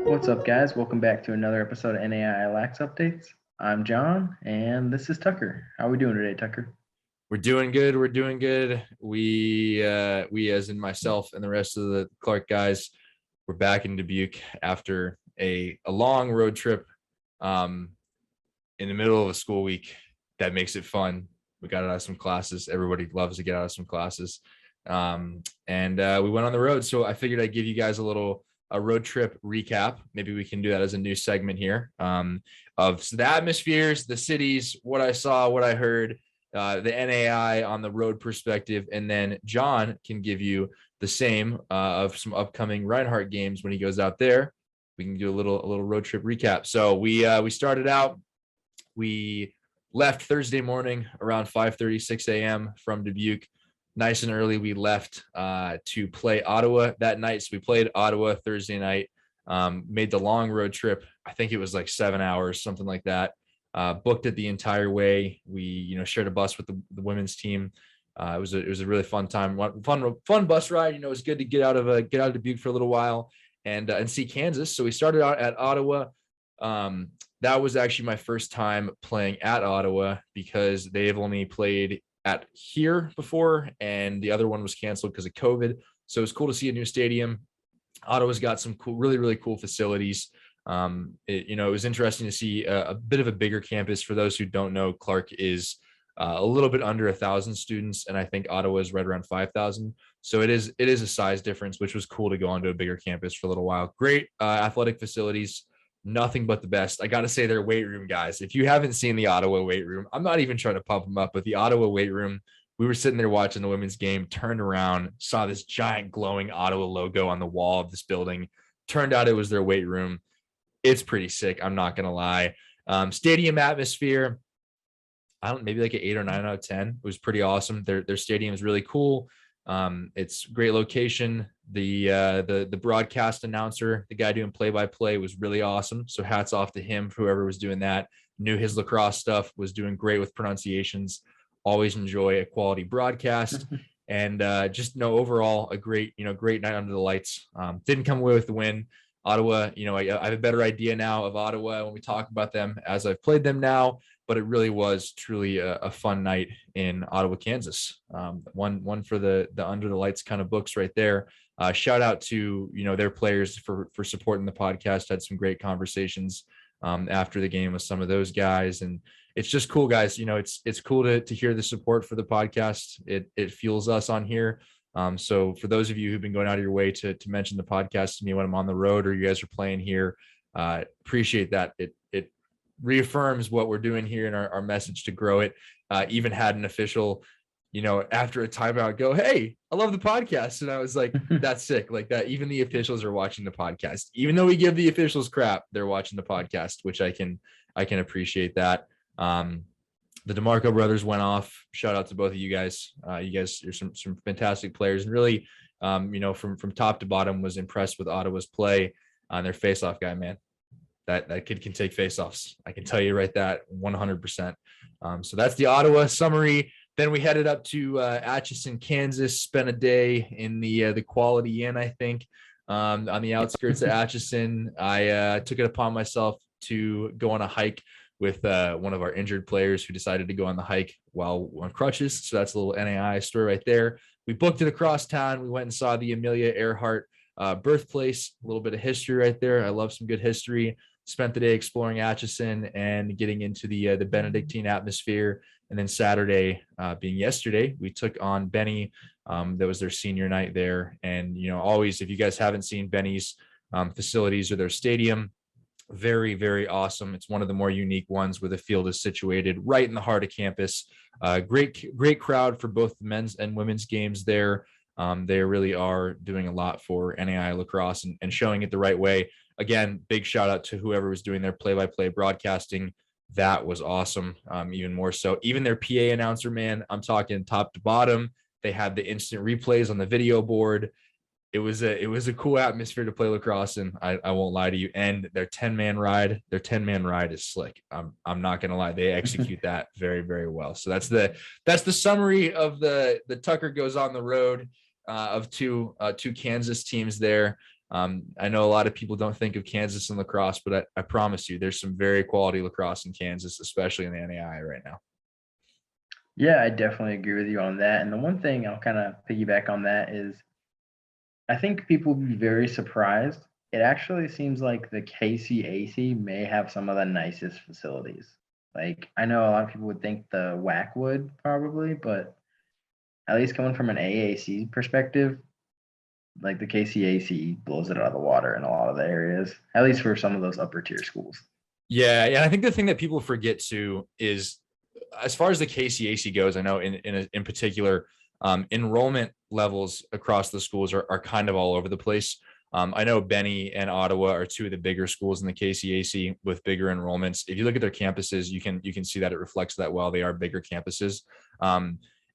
What's up, guys? Welcome back to another episode of Naia Lax Updates. I'm John, and this is Tucker. How are we doing today, Tucker? We're doing good. We're doing good. We as in myself and the rest of the Clarke guys, we're back in Dubuque after a long road trip in the middle of a school week. That makes it fun. We got out of some classes. Everybody loves to get out of some classes. And we went on the road. So I figured I'd give you guys a road trip recap. Maybe we can do that as a new segment here of the atmospheres, the cities, what I saw, what I heard, the NAI on the road perspective. And then John can give you the same of some upcoming Reinhardt games when he goes out there. We can do a little road trip recap. So we started out, we left Thursday morning around 5:30, 6 a.m. from Dubuque. Nice and early, we left to play Ottawa that night. So we played Ottawa Thursday night, made the long road trip. I think it was like 7 hours, something like that. Booked it the entire way. We, shared a bus with the women's team. It was a really fun time, fun bus ride. It was good to get out of Dubuque for a little while and see Kansas. So we started out at Ottawa. That was actually my first time playing at Ottawa because they have only played at here before, and the other one was canceled because of COVID. So it was cool to see a new stadium. Ottawa's got some cool, really, really cool facilities. It was interesting to see a bit of a bigger campus. For those who don't know, Clarke is a little bit under 1,000 students, and I think Ottawa is right around 5,000. So it is a size difference, which was cool to go onto a bigger campus for a little while. Great athletic facilities. Nothing but the best. I got to say, their weight room, guys, if you haven't seen the Ottawa weight room, I'm not even trying to pump them up, but the Ottawa weight room, we were sitting there watching the women's game, turned around, saw this giant glowing Ottawa logo on the wall of this building. Turned out it was their weight room. It's pretty sick. I'm not going to lie. Stadium atmosphere, maybe like an 8 or 9 out of 10. It was pretty awesome. Their stadium is really cool. It's great location. The broadcast announcer, the guy doing play-by-play, was really awesome. So hats off to him, whoever was doing that. Knew his lacrosse stuff, was doing great with pronunciations. Always enjoy a quality broadcast. And overall a great night under the lights. Didn't come away with the win. Ottawa, I have a better idea now of Ottawa when we talk about them as I've played them now, but it really was truly a fun night in Ottawa, Kansas. One for the under the lights kind of books right there. Shout out to, their players for supporting the podcast. Had some great conversations after the game with some of those guys. And it's just cool, guys. It's cool to hear the support for the podcast. It fuels us on here. So for those of you who've been going out of your way to mention the podcast to me when I'm on the road or you guys are playing here, appreciate that. It reaffirms what we're doing here and our message to grow it. Even had an official, after a timeout go, "Hey, I love the podcast." And I was like, that's sick. Like that. Even the officials are watching the podcast, even though we give the officials crap, they're watching the podcast, which I can appreciate that. The DeMarco brothers went off. Shout out to both of you guys. You guys are some fantastic players, and really, from top to bottom, was impressed with Ottawa's play on their faceoff guy, man. That kid can take faceoffs. I can tell you right that 100%. So that's the Ottawa summary. Then we headed up to Atchison, Kansas. Spent a day in the Quality Inn, I think, on the outskirts of Atchison. I took it upon myself to go on a hike with one of our injured players who decided to go on the hike while on crutches. So that's a little NAI story right there. We booked it across town. We went and saw the Amelia Earhart birthplace. A little bit of history right there. I love some good history. Spent the day exploring Atchison and getting into the Benedictine atmosphere. And then Saturday, being yesterday, we took on Benny. That was their senior night there. And, always, if you guys haven't seen Benny's facilities or their stadium, very, very awesome. It's one of the more unique ones where the field is situated right in the heart of campus. Great crowd for both the men's and women's games there. They really are doing a lot for NAI lacrosse and showing it the right way. Again, big shout out to whoever was doing their play-by-play broadcasting. That was awesome. Even more so. Even their PA announcer, man, I'm talking top to bottom. They had the instant replays on the video board. It was a cool atmosphere to play lacrosse in. I won't lie to you. And their 10-man ride is slick. I'm not gonna lie. They execute that very, very well. So that's the summary of the Tucker Goes on the Road. of two Kansas teams there. I know a lot of people don't think of Kansas and lacrosse, but I promise you, there's some very quality lacrosse in Kansas, especially in the NAI right now. Yeah, I definitely agree with you on that. And the one thing I'll kind of piggyback on that is I think people will be very surprised. It actually seems like the KCAC may have some of the nicest facilities. Like, I know a lot of people would think the WAC would probably, but at least coming from an AAC perspective, like the KCAC blows it out of the water in a lot of the areas, at least for some of those upper tier schools. Yeah, and I think the thing that people forget too is, as far as the KCAC goes, I know in particular, enrollment levels across the schools are kind of all over the place. I know Benny and Ottawa are two of the bigger schools in the KCAC with bigger enrollments. If you look at their campuses, you can see that it reflects that well. They are bigger campuses.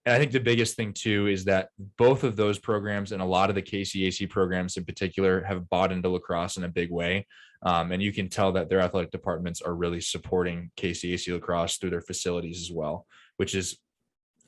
And I think the biggest thing too is that both of those programs and a lot of the KCAC programs in particular have bought into lacrosse in a big way. And you can tell that their athletic departments are really supporting KCAC lacrosse through their facilities as well, which is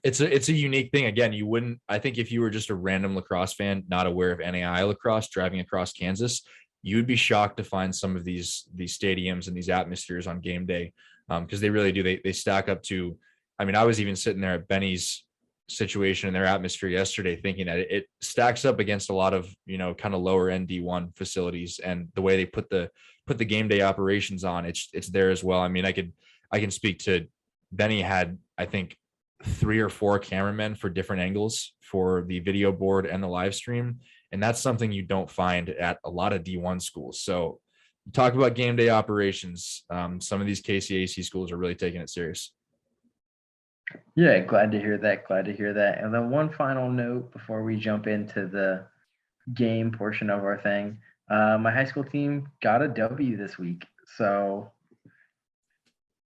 it's a unique thing. Again, you wouldn't, I think if you were just a random lacrosse fan, not aware of NAI lacrosse driving across Kansas, you would be shocked to find some of these stadiums and these atmospheres on game day. Because they really do. They stack up to, I mean, I was even sitting there at Benny's situation in their atmosphere yesterday thinking that it stacks up against a lot of, kind of lower end D1 facilities, and the way they put the game day operations on, it's there as well. I mean, I can speak to Benny had, I think, 3 or 4 cameramen for different angles for the video board and the live stream. And that's something you don't find at a lot of D1 schools. So talk about game day operations. Some of these KCAC schools are really taking it serious. Yeah, glad to hear that. Glad to hear that. And then one final note before we jump into the game portion of our thing. My high school team got a W this week. So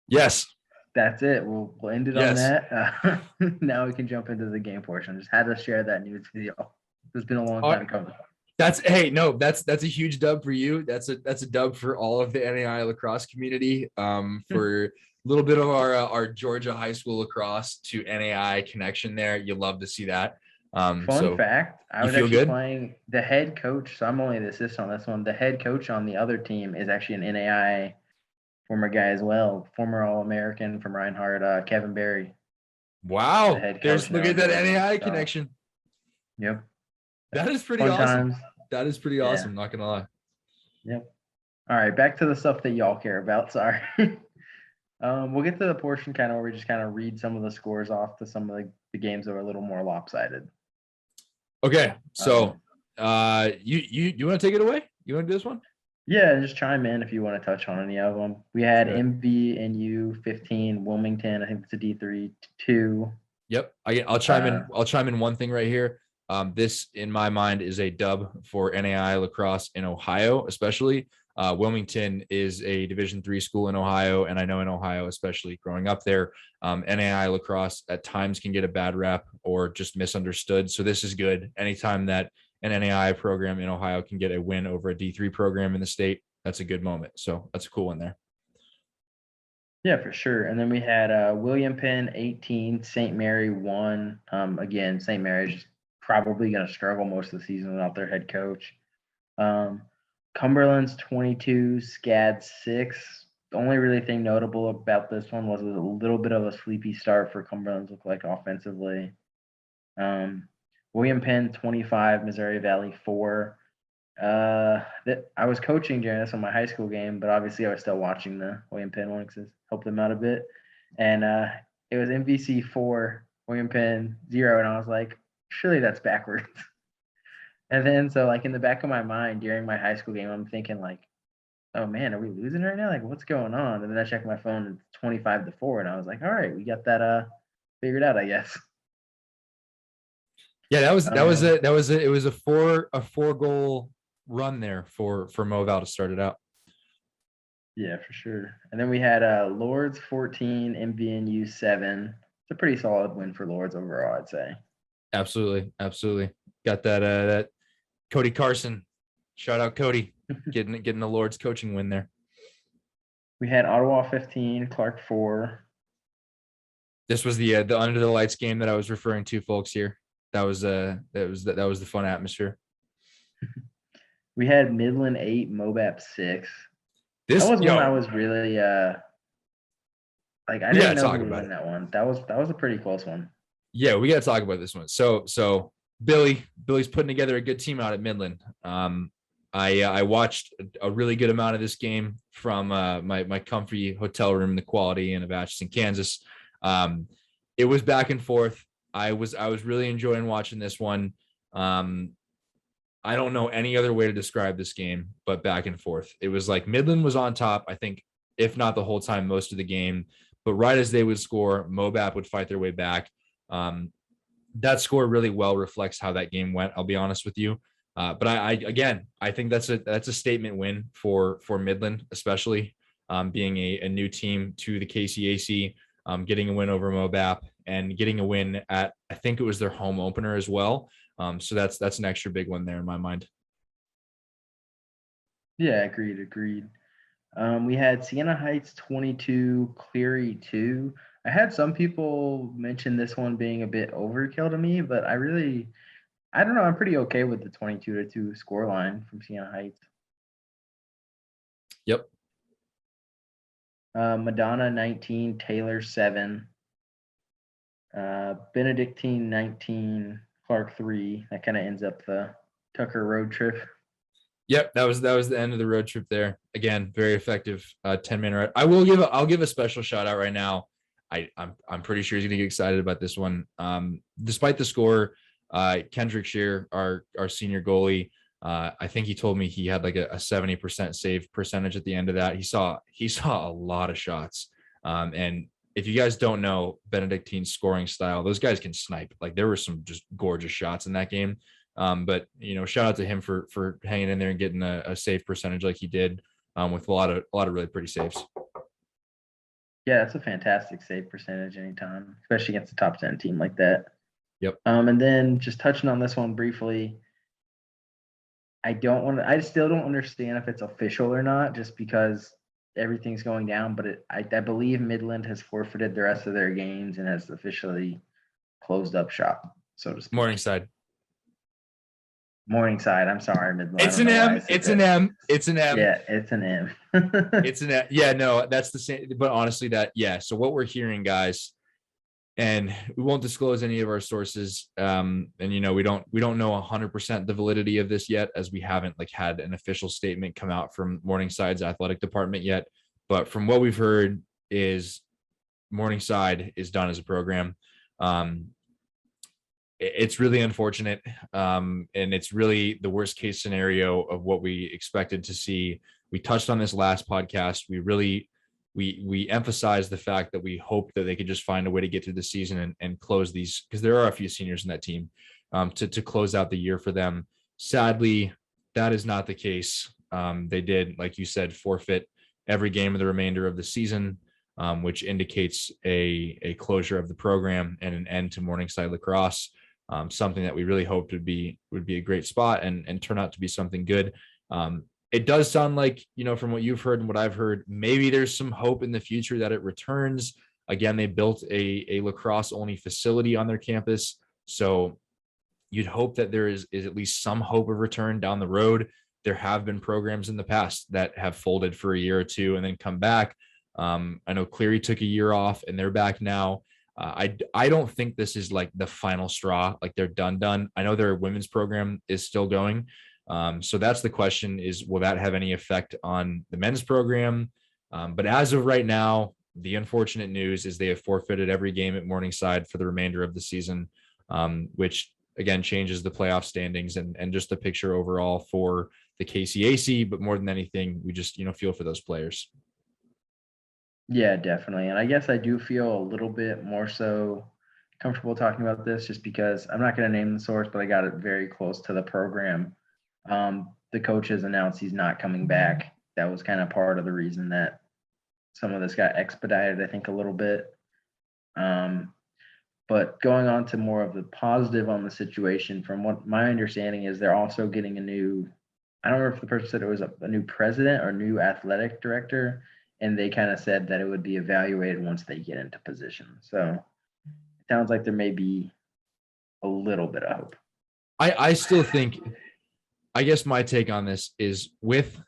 yes, that's it. We'll end it on that. Now we can jump into the game portion. Just had to share that news with you. It's been a long time coming. That's a huge dub for you. That's a dub for all of the NAI lacrosse community. For a little bit of our Georgia high school lacrosse to NAI connection there. You love to see that. Fun fact, I was actually good? playing the head coach. So I'm only the assistant on this one. The head coach on the other team is actually an NAI former guy as well, former All-American from Reinhardt, Kevin Berry. Wow. Look at that NAI connection. Yep. That is pretty awesome. Times. That is pretty awesome. Not going to lie. Yep. All right. Back to the stuff that y'all care about. Sorry. We'll get to the portion kind of where we just kind of read some of the scores off to some of the games that are a little more lopsided. Okay. So you want to take it away? You want to do this one? Yeah, just chime in if you want to touch on any of them. We had MVNU 15, Wilmington. I think it's a D3 2. Yep. I'll chime in. I'll chime in one thing right here. This, in my mind, is a dub for NAI lacrosse in Ohio, especially. Wilmington is a Division III school in Ohio, and I know in Ohio, especially growing up there, NAI lacrosse at times can get a bad rap or just misunderstood. So this is good. Anytime that an NAI program in Ohio can get a win over a D3 program in the state, that's a good moment. So that's a cool one there. Yeah, for sure. And then we had William Penn 18, St. Mary 1. Again, St. Mary's probably going to struggle most of the season without their head coach. Cumberland's 22, SCAD 6. The only really thing notable about this one was a little bit of a sleepy start for Cumberland's look like offensively. William Penn 25, Missouri Valley 4. I was coaching during this on my high school game, but obviously I was still watching the William Penn one because helped them out a bit. And it was MVC 4, William Penn 0, and I was like, surely that's backwards. And then so like in the back of my mind during my high school game, I'm thinking like, oh man, are we losing right now? Like what's going on? And then I checked my phone and it's 25-4, and I was like, all right, we got that figured out, I guess. Yeah, that was it. It was a four goal run there for Moval to start it out. Yeah, for sure. And then we had Lords 14, MVNU 7. It's a pretty solid win for Lords overall, I'd say. Absolutely. Got that Cody Carson. Shout out Cody. getting the Lords coaching win there. We had Ottawa 15, Clarke 4. This was the under the lights game that I was referring to, folks, here. was the fun atmosphere. We had Midland 8, Mobap 6. This That was one I was really like I we didn't gotta know talk who would about win it. that one. That was a pretty close one. Yeah, we gotta talk about this one. So Billy's putting together a good team out at Midland. I watched a really good amount of this game from my comfy hotel room in the Quality Inn of Atchison, Kansas. It was back and forth. I was really enjoying watching this one. I don't know any other way to describe this game but back and forth. It was like Midland was on top, I think, if not the whole time, most of the game. But right as they would score, Mobap would fight their way back. That score really well reflects how that game went. I'll be honest with you. But I think that's a statement win for Midland, especially being a new team to the KCAC, getting a win over Mobap and getting a win at, I think it was their home opener as well. So that's an extra big one there in my mind. Yeah, agreed. We had Siena Heights 22, Cleary 2. I had some people mention this one being a bit overkill to me, but I don't know. I'm pretty okay with the 22-2 scoreline from Siena Heights. Yep. Madonna 19, Taylor 7. Benedictine 19, Clarke 3. That kind of ends up the Tucker road trip. Yep, that was the end of the road trip there. Again, very effective 10-man ride. I'll give a special shout out right now. I'm pretty sure he's gonna get excited about this one. Despite the score, Kendrick Shear, our senior goalie, I think he told me he had like a 70% save percentage at the end of that. He saw a lot of shots. And if you guys don't know Benedictine's scoring style, those guys can snipe. Like there were some just gorgeous shots in that game. But shout out to him for hanging in there and getting a save percentage like he did, with a lot of really pretty saves. Yeah, it's a fantastic save percentage anytime, especially against a top 10 team like that. Yep. And then just touching on this one briefly, I still don't understand if it's official or not, just because everything's going down. But I believe Midland has forfeited the rest of their games and has officially closed up shop, so to speak. Morningside. I'm sorry, Midland. It's an M. It's an M. It's an M. Yeah, it's an M. It's an M. Yeah, no, that's the same. But honestly, so what we're hearing, guys, and we won't disclose any of our sources. And we don't know 100% the validity of this yet, as we haven't had an official statement come out from Morningside's athletic department yet. But from what we've heard is Morningside is done as a program. It's really unfortunate. And it's really the worst case scenario of what we expected to see. We touched on this last podcast. We emphasized the fact that we hope that they could just find a way to get through the season and close these, because there are a few seniors in that team, to close out the year for them. Sadly, that is not the case. They did, like you said, forfeit every game of the remainder of the season, which indicates a closure of the program and an end to Morningside lacrosse. Something that we really hoped would be a great spot and turn out to be something good. It does sound like, from what you've heard and what I've heard, maybe there's some hope in the future that it returns. Again, they built a lacrosse only facility on their campus. So you'd hope that there is at least some hope of return down the road. There have been programs in the past that have folded for a year or two and then come back. I know Cleary took a year off and they're back now. I don't think this is like the final straw, like they're done. I know their women's program is still going. So that's the question, is will that have any effect on the men's program? But as of right now, the unfortunate news is they have forfeited every game at Morningside for the remainder of the season, which again changes the playoff standings and just the picture overall for the KCAC. But more than anything, we just feel for those players. Yeah, definitely. And I guess I do feel a little bit more so comfortable talking about this just because I'm not going to name the source, but I got it very close to the program. The coach has announced he's not coming back. That was kind of part of the reason that some of this got expedited, I think, a little bit. But going on to more of the positive on the situation, from what my understanding is, they're also getting I don't know if the person said it was a new president or new athletic director. And they kind of said that it would be evaluated once they get into position. So it sounds like there may be a little bit of hope. I still think, I guess my take on this is, with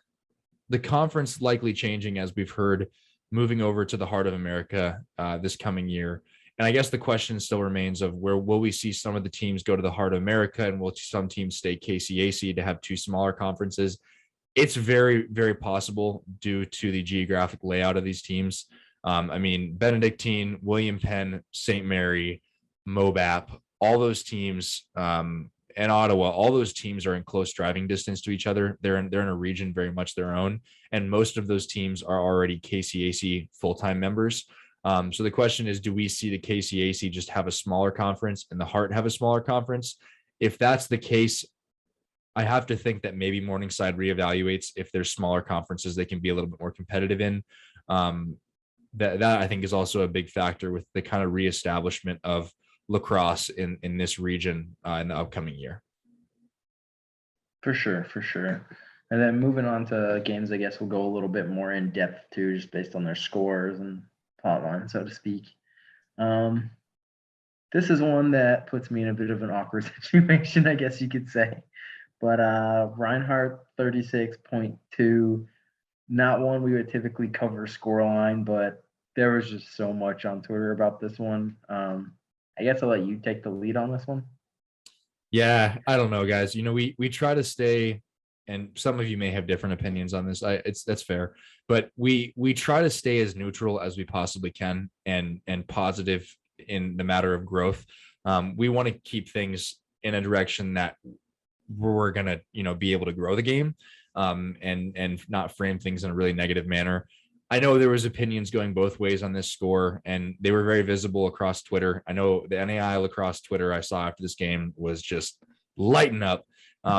the conference likely changing, as we've heard, moving over to the Heart of America this coming year. And I guess the question still remains of, where will we see some of the teams go to the Heart of America, and will some teams stay KCAC to have two smaller conferences? It's very, very possible due to the geographic layout of these teams. I mean, Benedictine, William Penn, St. Mary, Mobap, all those teams, and Ottawa, all those teams are in close driving distance to each other. They're in a region very much their own, and most of those teams are already KCAC full-time members. So the question is, do we see the KCAC just have a smaller conference and the Heart have a smaller conference? If that's the case, I have to think that maybe Morningside reevaluates if there's smaller conferences they can be a little bit more competitive in. That I think is also a big factor with the kind of reestablishment of lacrosse in this region in the upcoming year. For sure, for sure. And then moving on to games, I guess we'll go a little bit more in depth too, just based on their scores and plot line, so to speak. This is one that puts me in a bit of an awkward situation, I guess you could say. But Reinhardt 36.2, not one we would typically cover scoreline, but there was just so much on Twitter about this one. I guess I'll let you take the lead on this one. Yeah, I don't know, guys. You know, we try to stay, and some of you may have different opinions on this. That's fair, but we try to stay as neutral as we possibly can, and positive in the matter of growth. We want to keep things in a direction that we're gonna, be able to grow the game, and not frame things in a really negative manner. I know there was opinions going both ways on this score, and they were very visible across Twitter. I know the NAI lacrosse Twitter I saw after this game was just lighting up.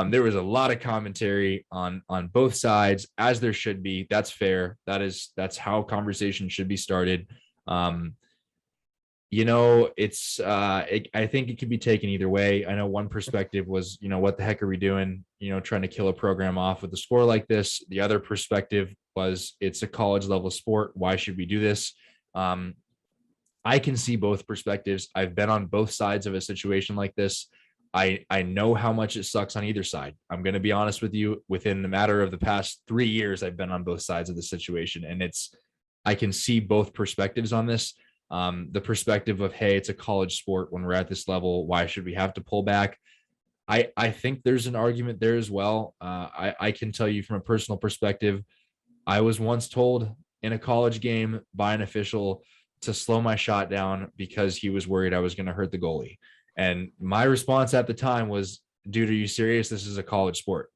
There was a lot of commentary on both sides, as there should be. That's fair. That's how conversation should be started. I think it could be taken either way. I know one perspective was, what the heck are we doing? Trying to kill a program off with a score like this. The other perspective was, it's a college level sport. Why should we do this? I can see both perspectives. I've been on both sides of a situation like this. I know how much it sucks on either side. I'm going to be honest with you. Within the matter of the past 3 years, I've been on both sides of the situation, and I can see both perspectives on this. The perspective of, hey, it's a college sport. When we're at this level, why should we have to pull back? I think there's an argument there as well. I can tell you from a personal perspective, I was once told in a college game by an official to slow my shot down because he was worried I was going to hurt the goalie. And my response at the time was, dude, are you serious? This is a college sport.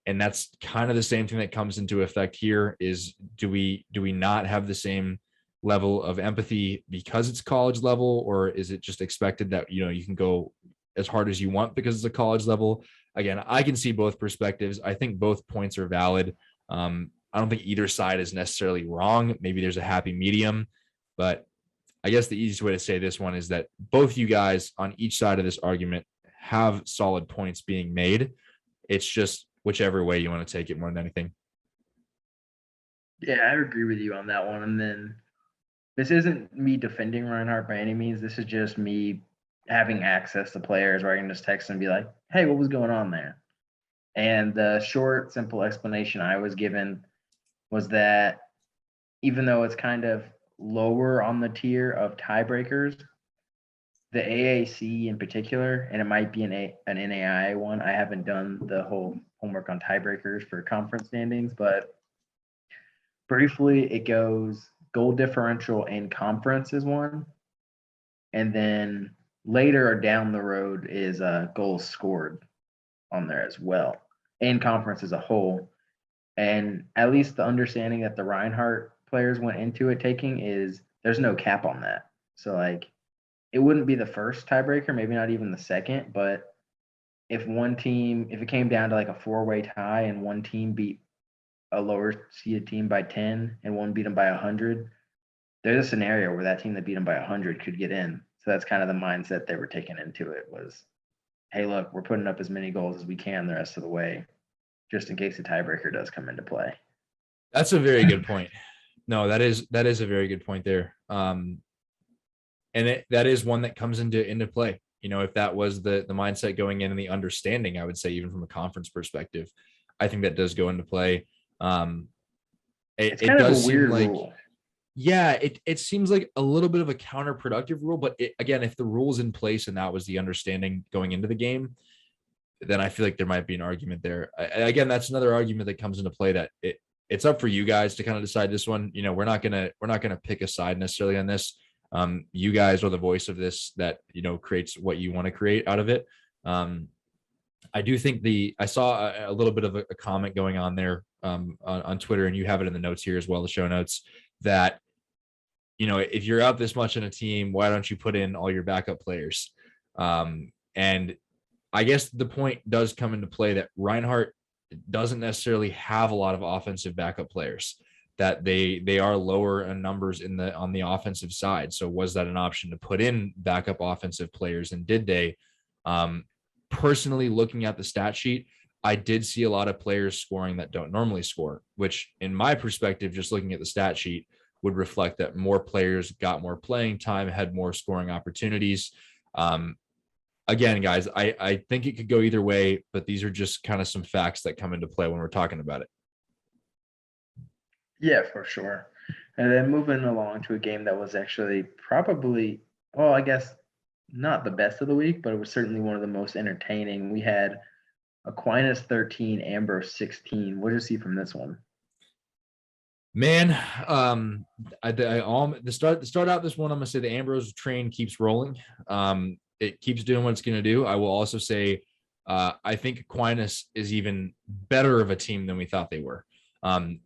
And that's kind of the same thing that comes into effect here is, do we not have the same level of empathy because it's college level, or is it just expected that, you can go as hard as you want because it's a college level? Again, I can see both perspectives. I think both points are valid. I don't think either side is necessarily wrong. Maybe there's a happy medium, but I guess the easiest way to say this one is that both you guys on each side of this argument have solid points being made. It's just whichever way you want to take it more than anything. Yeah, I agree with you on that one. And then this isn't me defending Reinhardt by any means. This is just me having access to players where I can just text and be like, hey, what was going on there? And the short, simple explanation I was given was that even though it's kind of lower on the tier of tiebreakers, the AAC in particular, and it might be an NAI one. I haven't done the whole homework on tiebreakers for conference standings, but briefly it goes goal differential in conference is one. And then later or down the road is goals scored on there as well, and conference as a whole. And at least the understanding that the Reinhardt players went into it taking is there's no cap on that. So like it wouldn't be the first tiebreaker, maybe not even the second, but if it came down to like a 4-way tie and one team beat a lower seeded team by 10 and one beat them by 100, there's a scenario where that team that beat them by 100 could get in. So that's kind of the mindset they were taking into it was, hey, look, we're putting up as many goals as we can the rest of the way, just in case the tiebreaker does come into play. That's a very good point. No, that is a very good point there. And that is one that comes into play. if that was the mindset going in and the understanding, I would say even from a conference perspective, I think that does go into play. It's It kind of a does seem weird like, rule. yeah, it seems like a little bit of a counterproductive rule, but again, if the rule's in place and that was the understanding going into the game, then I feel like there might be an argument there. Again, that's another argument that comes into play that it's up for you guys to kind of decide this one. We're not gonna pick a side necessarily on this. You guys are the voice of this that creates what you want to create out of it. I do think I saw a little bit of a comment going on there on Twitter, and you have it in the notes here as well, the show notes, that if you're out this much in a team, why don't you put in all your backup players? And I guess the point does come into play that Reinhardt doesn't necessarily have a lot of offensive backup players, that they are lower in numbers on the offensive side. So was that an option to put in backup offensive players, and did they? Personally, looking at the stat sheet, I did see a lot of players scoring that don't normally score, which in my perspective, just looking at the stat sheet, would reflect that more players got more playing time, had more scoring opportunities. Again, guys, I think it could go either way, but these are just kind of some facts that come into play when we're talking about it. Yeah, for sure. And then moving along to a game that was actually probably, well, I guess not the best of the week, but it was certainly one of the most entertaining. We had Aquinas 13, Ambrose 16. What did you see from this one? Man, to start out this one, I'm gonna say the Ambrose train keeps rolling. It keeps doing what it's gonna do. I will also say, I think Aquinas is even better of a team than we thought they were.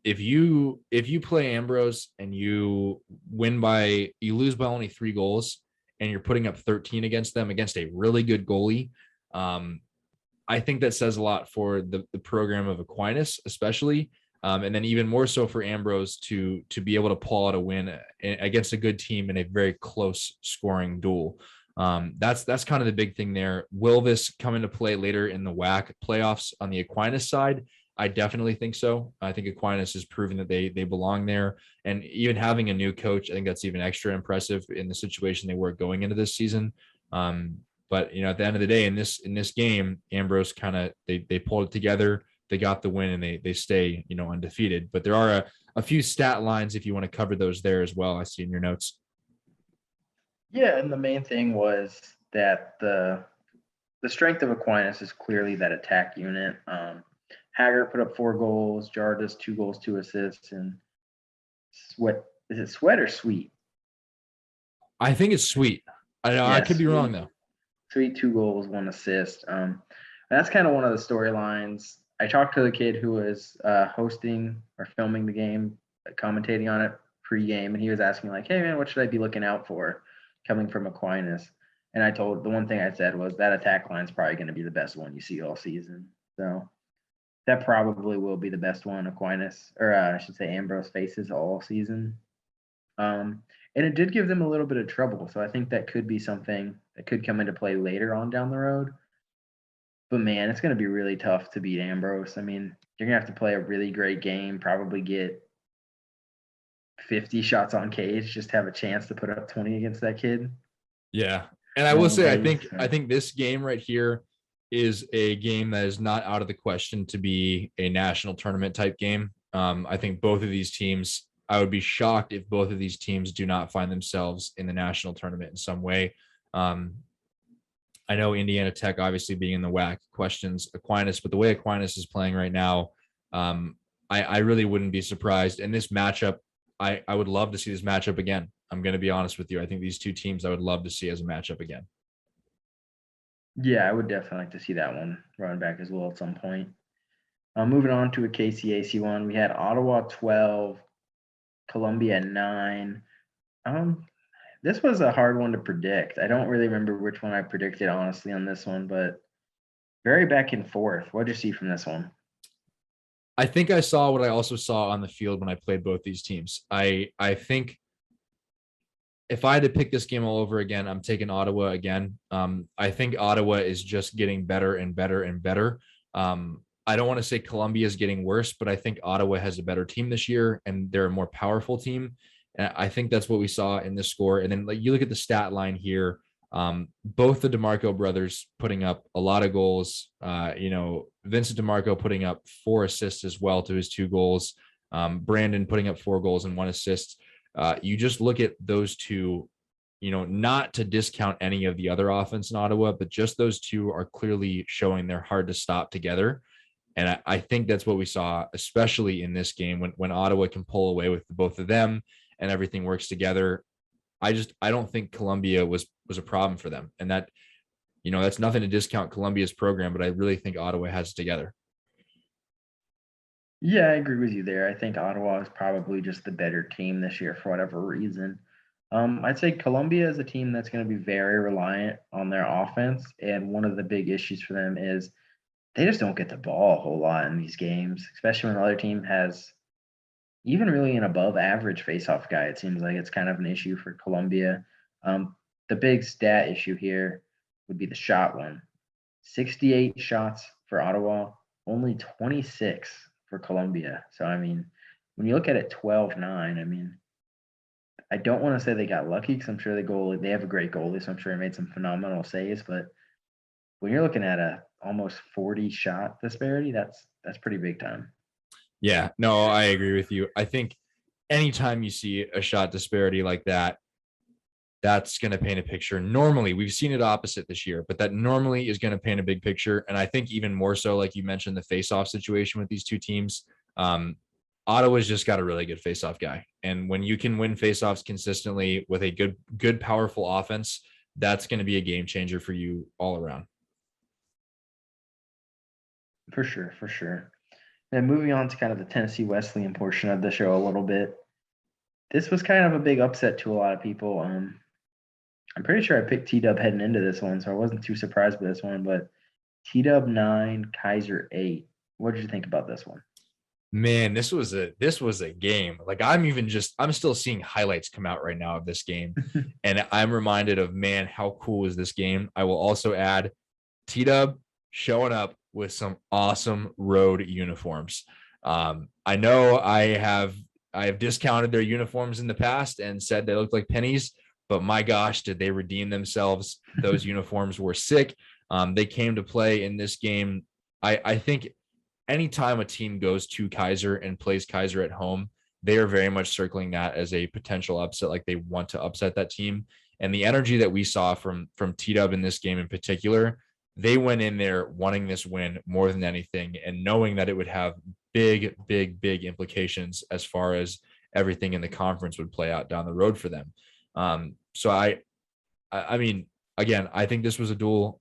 If you play Ambrose and you lose by only 3 goals, and you're putting up 13 against them, against a really good goalie, I think that says a lot for the program of Aquinas, especially. And then even more so for Ambrose to be able to pull out a win against a good team in a very close scoring duel. That's kind of the big thing there. Will this come into play later in the WAC playoffs on the Aquinas side? I definitely think so. I think Aquinas has proven that they belong there. And even having a new coach, I think that's even extra impressive in the situation they were going into this season. But at the end of the day, in this game, Ambrose kind of they pulled it together. They got the win, and they stay undefeated. But there are a few stat lines if you want to cover those there as well. I see in your notes. Yeah, and the main thing was that the strength of Aquinas is clearly that attack unit. Haggart put up 4 goals, Jardas 2 goals, 2 assists, and is it Sweat or Sweet? I think it's Sweet. I could be wrong though. Sweet 2 goals, 1 assist. And that's kind of one of the storylines. I talked to the kid who was hosting or filming the game, commentating on it pre-game, and he was asking like, "Hey man, what should I be looking out for coming from Aquinas?" And the one thing I said was that attack line is probably going to be the best one you see all season. So that probably will be the best one Aquinas, or I should say Ambrose, faces all season. And it did give them a little bit of trouble. So I think that could be something that could come into play later on down the road. But man, it's going to be really tough to beat Ambrose. I mean, you're going to have to play a really great game, probably get 50 shots on cage, just have a chance to put up 20 against that kid. Yeah. And I will say, I think this game right here is a game that is not out of the question to be a national tournament type game. I think both of these teams, I would be shocked if both of these teams do not find themselves in the national tournament in some way. I know Indiana Tech obviously being in the WAC questions Aquinas, but the way Aquinas is playing right now, I really wouldn't be surprised. And this matchup, I would love to see this matchup again. I'm going to be honest with you. I think these two teams I would love to see as a matchup again. Yeah, I would definitely like to see that one run back as well at some point. Moving on to a KCAC one, we had Ottawa 12, Columbia 9. This was a hard one to predict. I don't really remember which one I predicted, honestly, on this one, but very back and forth. What did you see from this one? I think I saw what I also saw on the field when I played both these teams. I think if I had to pick this game all over again, I'm taking Ottawa again. I think Ottawa is just getting better and better and better. I don't want to say Columbia is getting worse, but I think Ottawa has a better team this year, and they're a more powerful team. And I think that's what we saw in this score. And then like you look at the stat line here, Both the DeMarco brothers putting up a lot of goals. Vincent DeMarco putting up 4 assists as well to his 2 goals. Brandon putting up 4 goals and 1 assist. You just look at those two, not to discount any of the other offense in Ottawa, but just those two are clearly showing they're hard to stop together. And I think that's what we saw, especially in this game when Ottawa can pull away with both of them and everything works together. I don't think Columbia was a problem for them. And that, that's nothing to discount Columbia's program, but I really think Ottawa has it together. Yeah, I agree with you there. I think Ottawa is probably just the better team this year for whatever reason. I'd say Columbia is a team that's going to be very reliant on their offense. And one of the big issues for them is they just don't get the ball a whole lot in these games, especially when the other team has even really an above average faceoff guy. It seems like it's kind of an issue for Columbia. The big stat issue here would be the shot one. 68 shots for Ottawa, only 26 for Columbia. So, I mean, when you look at it 12-9, I mean, I don't want to say they got lucky because I'm sure they have a great goalie, so I'm sure he made some phenomenal saves. But when you're looking at a almost 40 shot disparity, that's pretty big time. Yeah, no, I agree with you. I think anytime you see a shot disparity like that, that's going to paint a picture. Normally, we've seen it opposite this year, but that normally is going to paint a big picture. And I think even more so, like you mentioned, the face-off situation with these two teams. Ottawa's just got a really good face-off guy. And when you can win face-offs consistently with a good, powerful offense, that's going to be a game changer for you all around. For sure. And moving on to kind of the Tennessee Wesleyan portion of the show a little bit. This was kind of a big upset to a lot of people. I'm pretty sure I picked T-Dub heading into this one, so I wasn't too surprised by this one. But T-Dub 9, Kaiser 8. What did you think about this one? Man, this was a game. Like I'm still seeing highlights come out right now of this game. And I'm reminded of, man, how cool is this game? I will also add T-Dub showing up with some awesome road uniforms. I know I have discounted their uniforms in the past and said they looked like pennies, but my gosh, did they redeem themselves? Those uniforms were sick. They came to play in this game. I think anytime a team goes to Kaiser and plays Kaiser at home, they are very much circling that as a potential upset. Like they want to upset that team. And the energy that we saw from T-Dub in this game in particular, they went in there wanting this win more than anything and knowing that it would have big implications as far as everything in the conference would play out down the road for them. So I mean, again, I think this was a duel.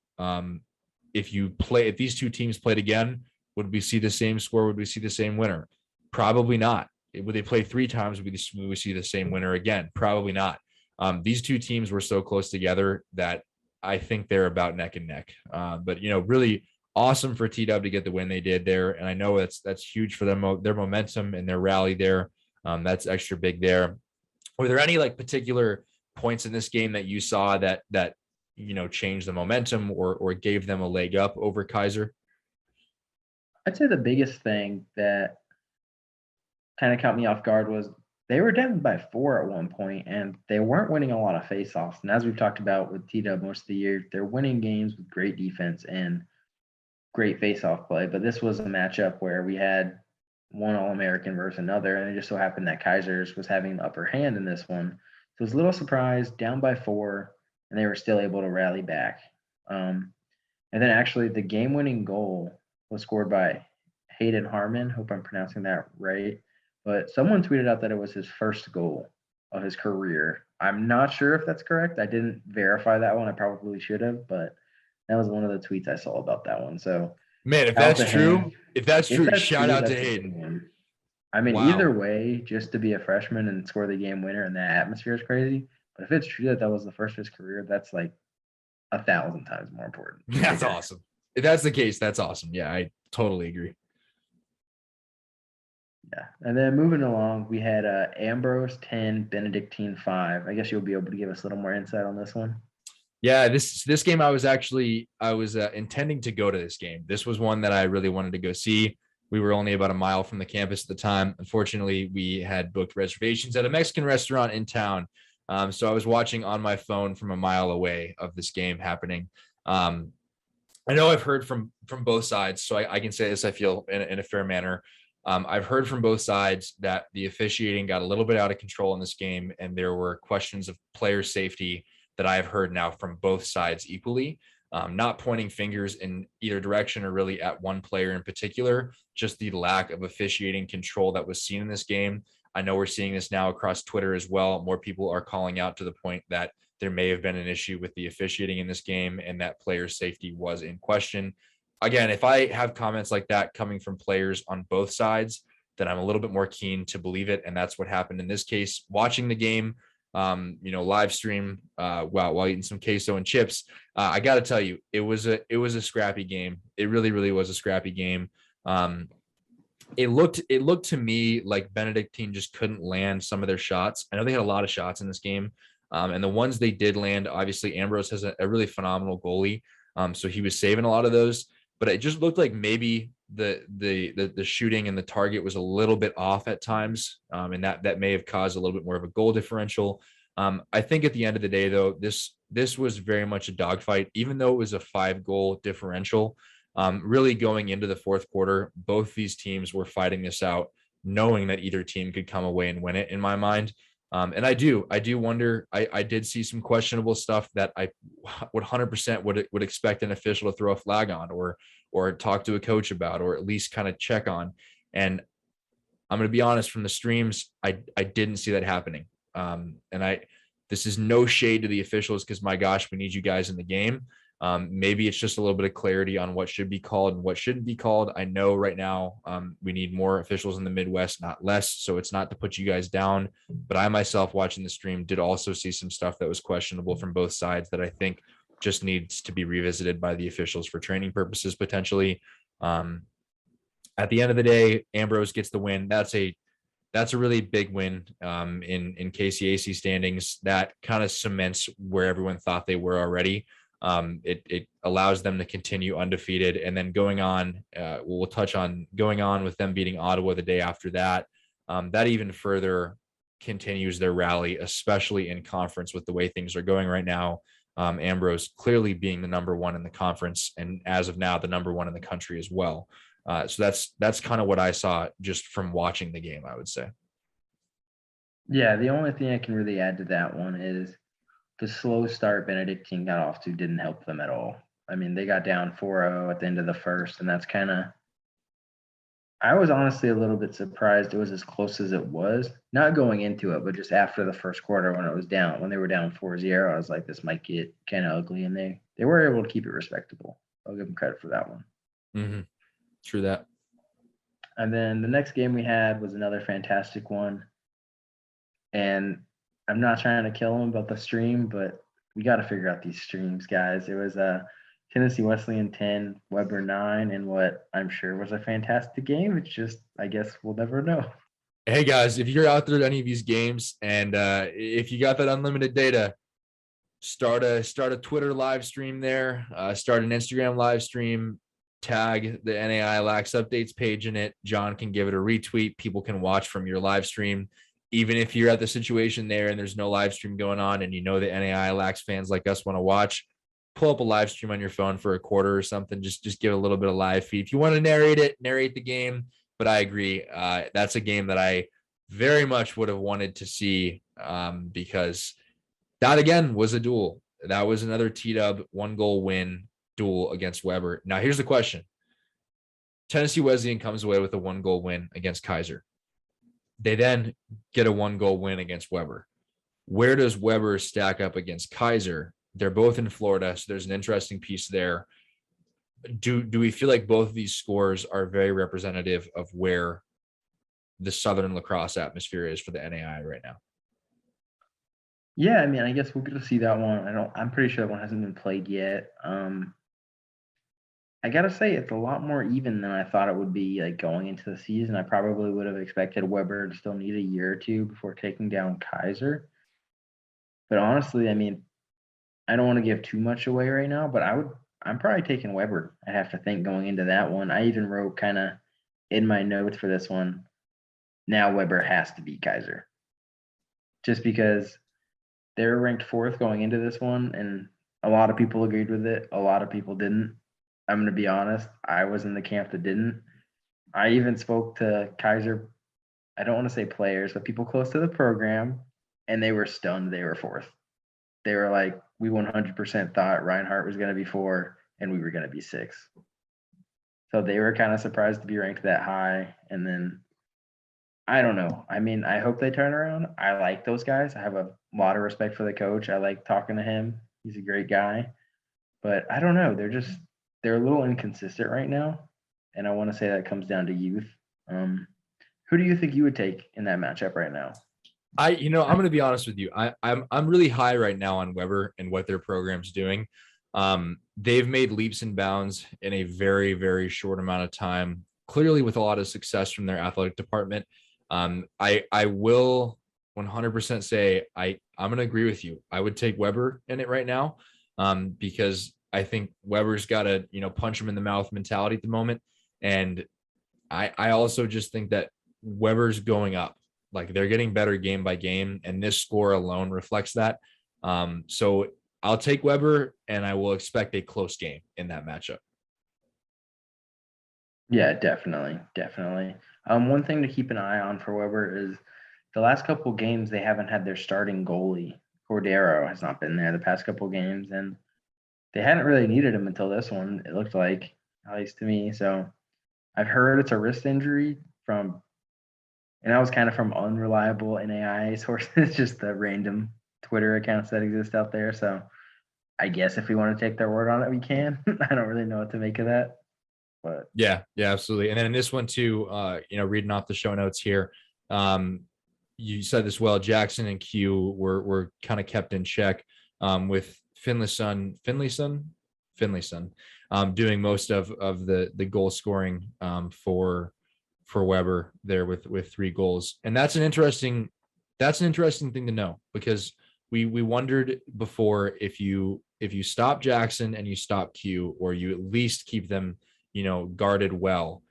If these two teams played again, would we see the same score? Would we see the same winner? Probably not. Would they play 3 times? Would we see the same winner again? Probably not. These two teams were so close together that I think they're about neck and neck. But really awesome for T-Dub to get the win they did there, and I know that's huge for them, their momentum and their rally there. That's extra big there. Were there any particular points in this game that you saw that changed the momentum or gave them a leg up over Kaiser? I'd say the biggest thing that kind of caught me off guard was they were down by 4 at one point, and they weren't winning a lot of faceoffs. And as we've talked about with T-Dub most of the year, they're winning games with great defense and great faceoff play. But this was a matchup where we had one All-American versus another, and it just so happened that Kaiser's was having the upper hand in this one. So I was a little surprised, down by 4, and they were still able to rally back. And then actually the game-winning goal was scored by Hayden Harmon. Hope I'm pronouncing that right. But someone tweeted out that it was his first goal of his career. I'm not sure if that's correct. I didn't verify that one. I probably should have, but that was one of the tweets I saw about that one. So, man, if that's true, shout out to Hayden. I mean, wow. Either way, just to be a freshman and score the game winner in that atmosphere is crazy. But if it's true that was the first of his career, that's like 1,000 times more important. That's awesome. If that's the case, that's awesome. Yeah, I totally agree. Yeah. And then moving along, we had Ambrose 10, Benedictine 5. I guess you'll be able to give us a little more insight on this one. Yeah, this game I was intending to go to this game. This was one that I really wanted to go see. We were only about a mile from the campus at the time. Unfortunately, we had booked reservations at a Mexican restaurant in town. So I was watching on my phone from a mile away of this game happening. I know I've heard from both sides, so I can say this, I feel, in a fair manner. I've heard from both sides that the officiating got a little bit out of control in this game, and there were questions of player safety that I have heard now from both sides equally. Not pointing fingers in either direction or really at one player in particular, just the lack of officiating control that was seen in this game. I know we're seeing this now across Twitter as well. More people are calling out to the point that there may have been an issue with the officiating in this game and that player safety was in question. Again, if I have comments like that coming from players on both sides, then I'm a little bit more keen to believe it. And that's what happened in this case. Watching the game, live stream while eating some queso and chips, I got to tell you, it was a scrappy game. It really, really was a scrappy game. It looked to me like Benedictine just couldn't land some of their shots. I know they had a lot of shots in this game. And the ones they did land, obviously Ambrose has a really phenomenal goalie. So he was saving a lot of those, but it just looked like maybe the shooting and the target was a little bit off at times. And that may have caused a little bit more of a goal differential. I think at the end of the day, though, this was very much a dogfight, even though it was a 5-goal differential. Really going into the fourth quarter, both these teams were fighting this out, knowing that either team could come away and win it, in my mind. And I do wonder, I did see some questionable stuff that I would 100% would expect an official to throw a flag on or talk to a coach about, or at least kind of check on. And I'm going to be honest, from the streams, I didn't see that happening. This is no shade to the officials, because my gosh, we need you guys in the game. Maybe it's just a little bit of clarity on what should be called and what shouldn't be called. I know right now we need more officials in the Midwest, not less. So it's not to put you guys down, but I myself, watching the stream, did also see some stuff that was questionable from both sides that I think just needs to be revisited by the officials for training purposes, potentially. At the end of the day, Ambrose gets the win. That's a really big win in KCAC standings. That kind of cements where everyone thought they were already. It allows them to continue undefeated, and then going on, we'll touch on going on with them beating Ottawa the day after that. That even further continues their rally, especially in conference with the way things are going right now. Ambrose clearly being the number one in the conference, and as of now, the number one in the country as well. So that's kind of what I saw just from watching the game, I would say. Yeah, the only thing I can really add to that one is the slow start Benedictine got off to didn't help them at all. I mean, they got down 4-0 at the end of the first, and that's kind of – I was honestly a little bit surprised it was as close as it was. Not going into it, but just after the first quarter when they were down 4-0, I was like, this might get kind of ugly, and they were able to keep it respectable. I'll give them credit for that one. Mm-hmm. True that. And then the next game we had was another fantastic one. And I'm not trying to kill them about the stream, but we got to figure out these streams, guys. It was Tennessee Wesleyan 10, Weber 9, and what I'm sure was a fantastic game. It's just, I guess we'll never know. Hey, guys, if you're out there at any of these games, and if you got that unlimited data, start a Twitter live stream there, start an Instagram live stream, tag the Naia Lax updates page in it. John can give it a retweet. People can watch from your live stream. Even if you're at the situation there and there's no live stream going on, and you know the Naia Lax fans like us want to watch, pull up a live stream on your phone for a quarter or something. Just give a little bit of live feed. If you want to narrate the game. But I agree. That's a game that I very much would have wanted to see, because that, again, was a duel. That was another T-Dub 1-goal win duel against Weber. Now, here's the question. Tennessee Wesleyan comes away with a 1-goal win against Kaiser. They then get a 1-goal win against Weber. Where does Weber stack up against Kaiser? They're both in Florida, so there's an interesting piece there. Do we feel like both of these scores are very representative of where the Southern lacrosse atmosphere is for the NAI right now? Yeah, I mean, I guess we'll get to see that one. I'm pretty sure that one hasn't been played yet. I gotta say, it's a lot more even than I thought it would be. Like, going into the season, I probably would have expected Weber to still need a year or two before taking down Kaiser. But honestly, I mean, I don't want to give too much away right now, but I'm probably taking Weber. I have to think going into that one. I even wrote kind of in my notes for this one, now Weber has to beat Kaiser. Just because they were ranked 4th going into this one, and a lot of people agreed with it. A lot of people didn't. I'm going to be honest. I was in the camp that didn't. I even spoke to Kaiser, I don't want to say players, but people close to the program, and they were stunned they were 4th. They were like, we 100% thought Reinhardt was going to be 4 and we were going to be 6. So they were kind of surprised to be ranked that high. And then I don't know. I mean, I hope they turn around. I like those guys. I have a lot of respect for the coach. I like talking to him. He's a great guy. But I don't know. They're a little inconsistent right now. And I want to say that comes down to youth. Who do you think you would take in that matchup right now? I'm going to be honest with you. I'm really high right now on Weber and what their program's doing. They've made leaps and bounds in a very, very short amount of time, clearly with a lot of success from their athletic department. I will 100% say I'm going to agree with you. I would take Weber in it right now, because I think Weber's got a punch him in the mouth mentality at the moment, and I also just think that Weber's going up. Like, they're getting better game by game, and this score alone reflects that. So I'll take Weber, and I will expect a close game in that matchup. Yeah, definitely. One thing to keep an eye on for Weber is the last couple games they haven't had their starting goalie. Cordero has not been there the past couple games, and they hadn't really needed him until this one, it looked like, at least to me. So I've heard it's a wrist injury and that was kind of from unreliable NAI sources, just the random Twitter accounts that exist out there. So I guess if we want to take their word on it, we can. I don't really know what to make of that. But yeah, absolutely. And then in this one too, reading off the show notes here, you said this well. Jackson and Q were kind of kept in check, with Finlayson doing most of the goal scoring for Weber there with 3 goals. And that's an interesting thing to know, because we wondered before, if you stop Jackson and you stop Q, or you at least keep them guarded well,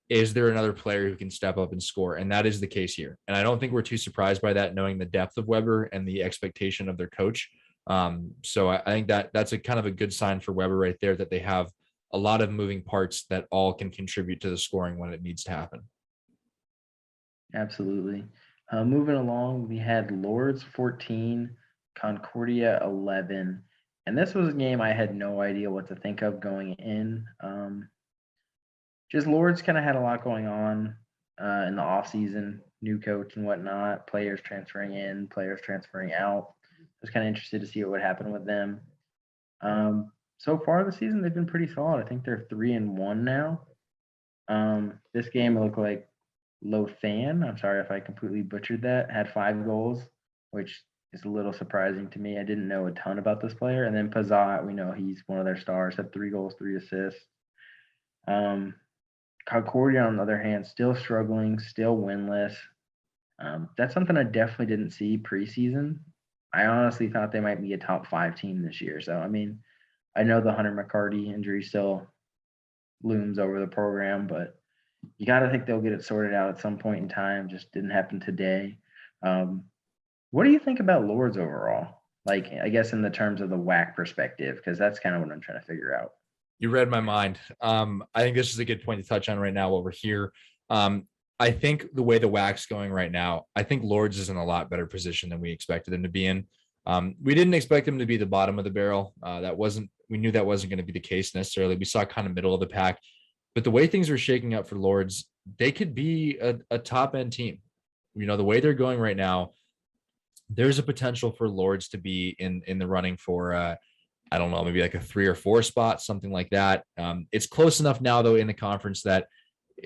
is there another player who can step up and score? And that is the case here. And I don't think we're too surprised by that, knowing the depth of Weber and the expectation of their coach. So I think that's a kind of a good sign for Weber right there, that they have a lot of moving parts that all can contribute to the scoring when it needs to happen. Absolutely. Moving along, we had Lords 14, Concordia 11. And this was a game I had no idea what to think of going in. Just Lords kind of had a lot going on in the offseason, new coach and whatnot, players transferring in, players transferring out. I was kind of interested to see what would happen with them. So far this season, they've been pretty solid. I think they're 3-1 now. This game, it looked like Lothan, I'm sorry if I completely butchered that, had 5 goals, which is a little surprising to me. I didn't know a ton about this player. And then Pazat, we know he's one of their stars, had 3 goals, 3 assists. Concordia, on the other hand, still struggling, still winless. That's something I definitely didn't see preseason. I honestly thought they might be a top 5 team this year. So, I mean, I know the Hunter McCarty injury still looms over the program, but you got to think they'll get it sorted out at some point in time. Just didn't happen today. What do you think about Lords overall? Like, I guess in the terms of the WAC perspective, because that's kind of what I'm trying to figure out. You read my mind. I think this is a good point to touch on right now while we're here. I think the way the WAC's going right now, I think Lords is in a lot better position than we expected them to be in. We didn't expect them to be the bottom of the barrel. We knew that wasn't going to be the case necessarily. We saw kind of middle of the pack, but the way things are shaking up for Lords, they could be a top end team. The way they're going right now, there's a potential for Lords to be in the running for, I don't know, maybe like a 3 or 4 spot, something like that. It's close enough now though in the conference that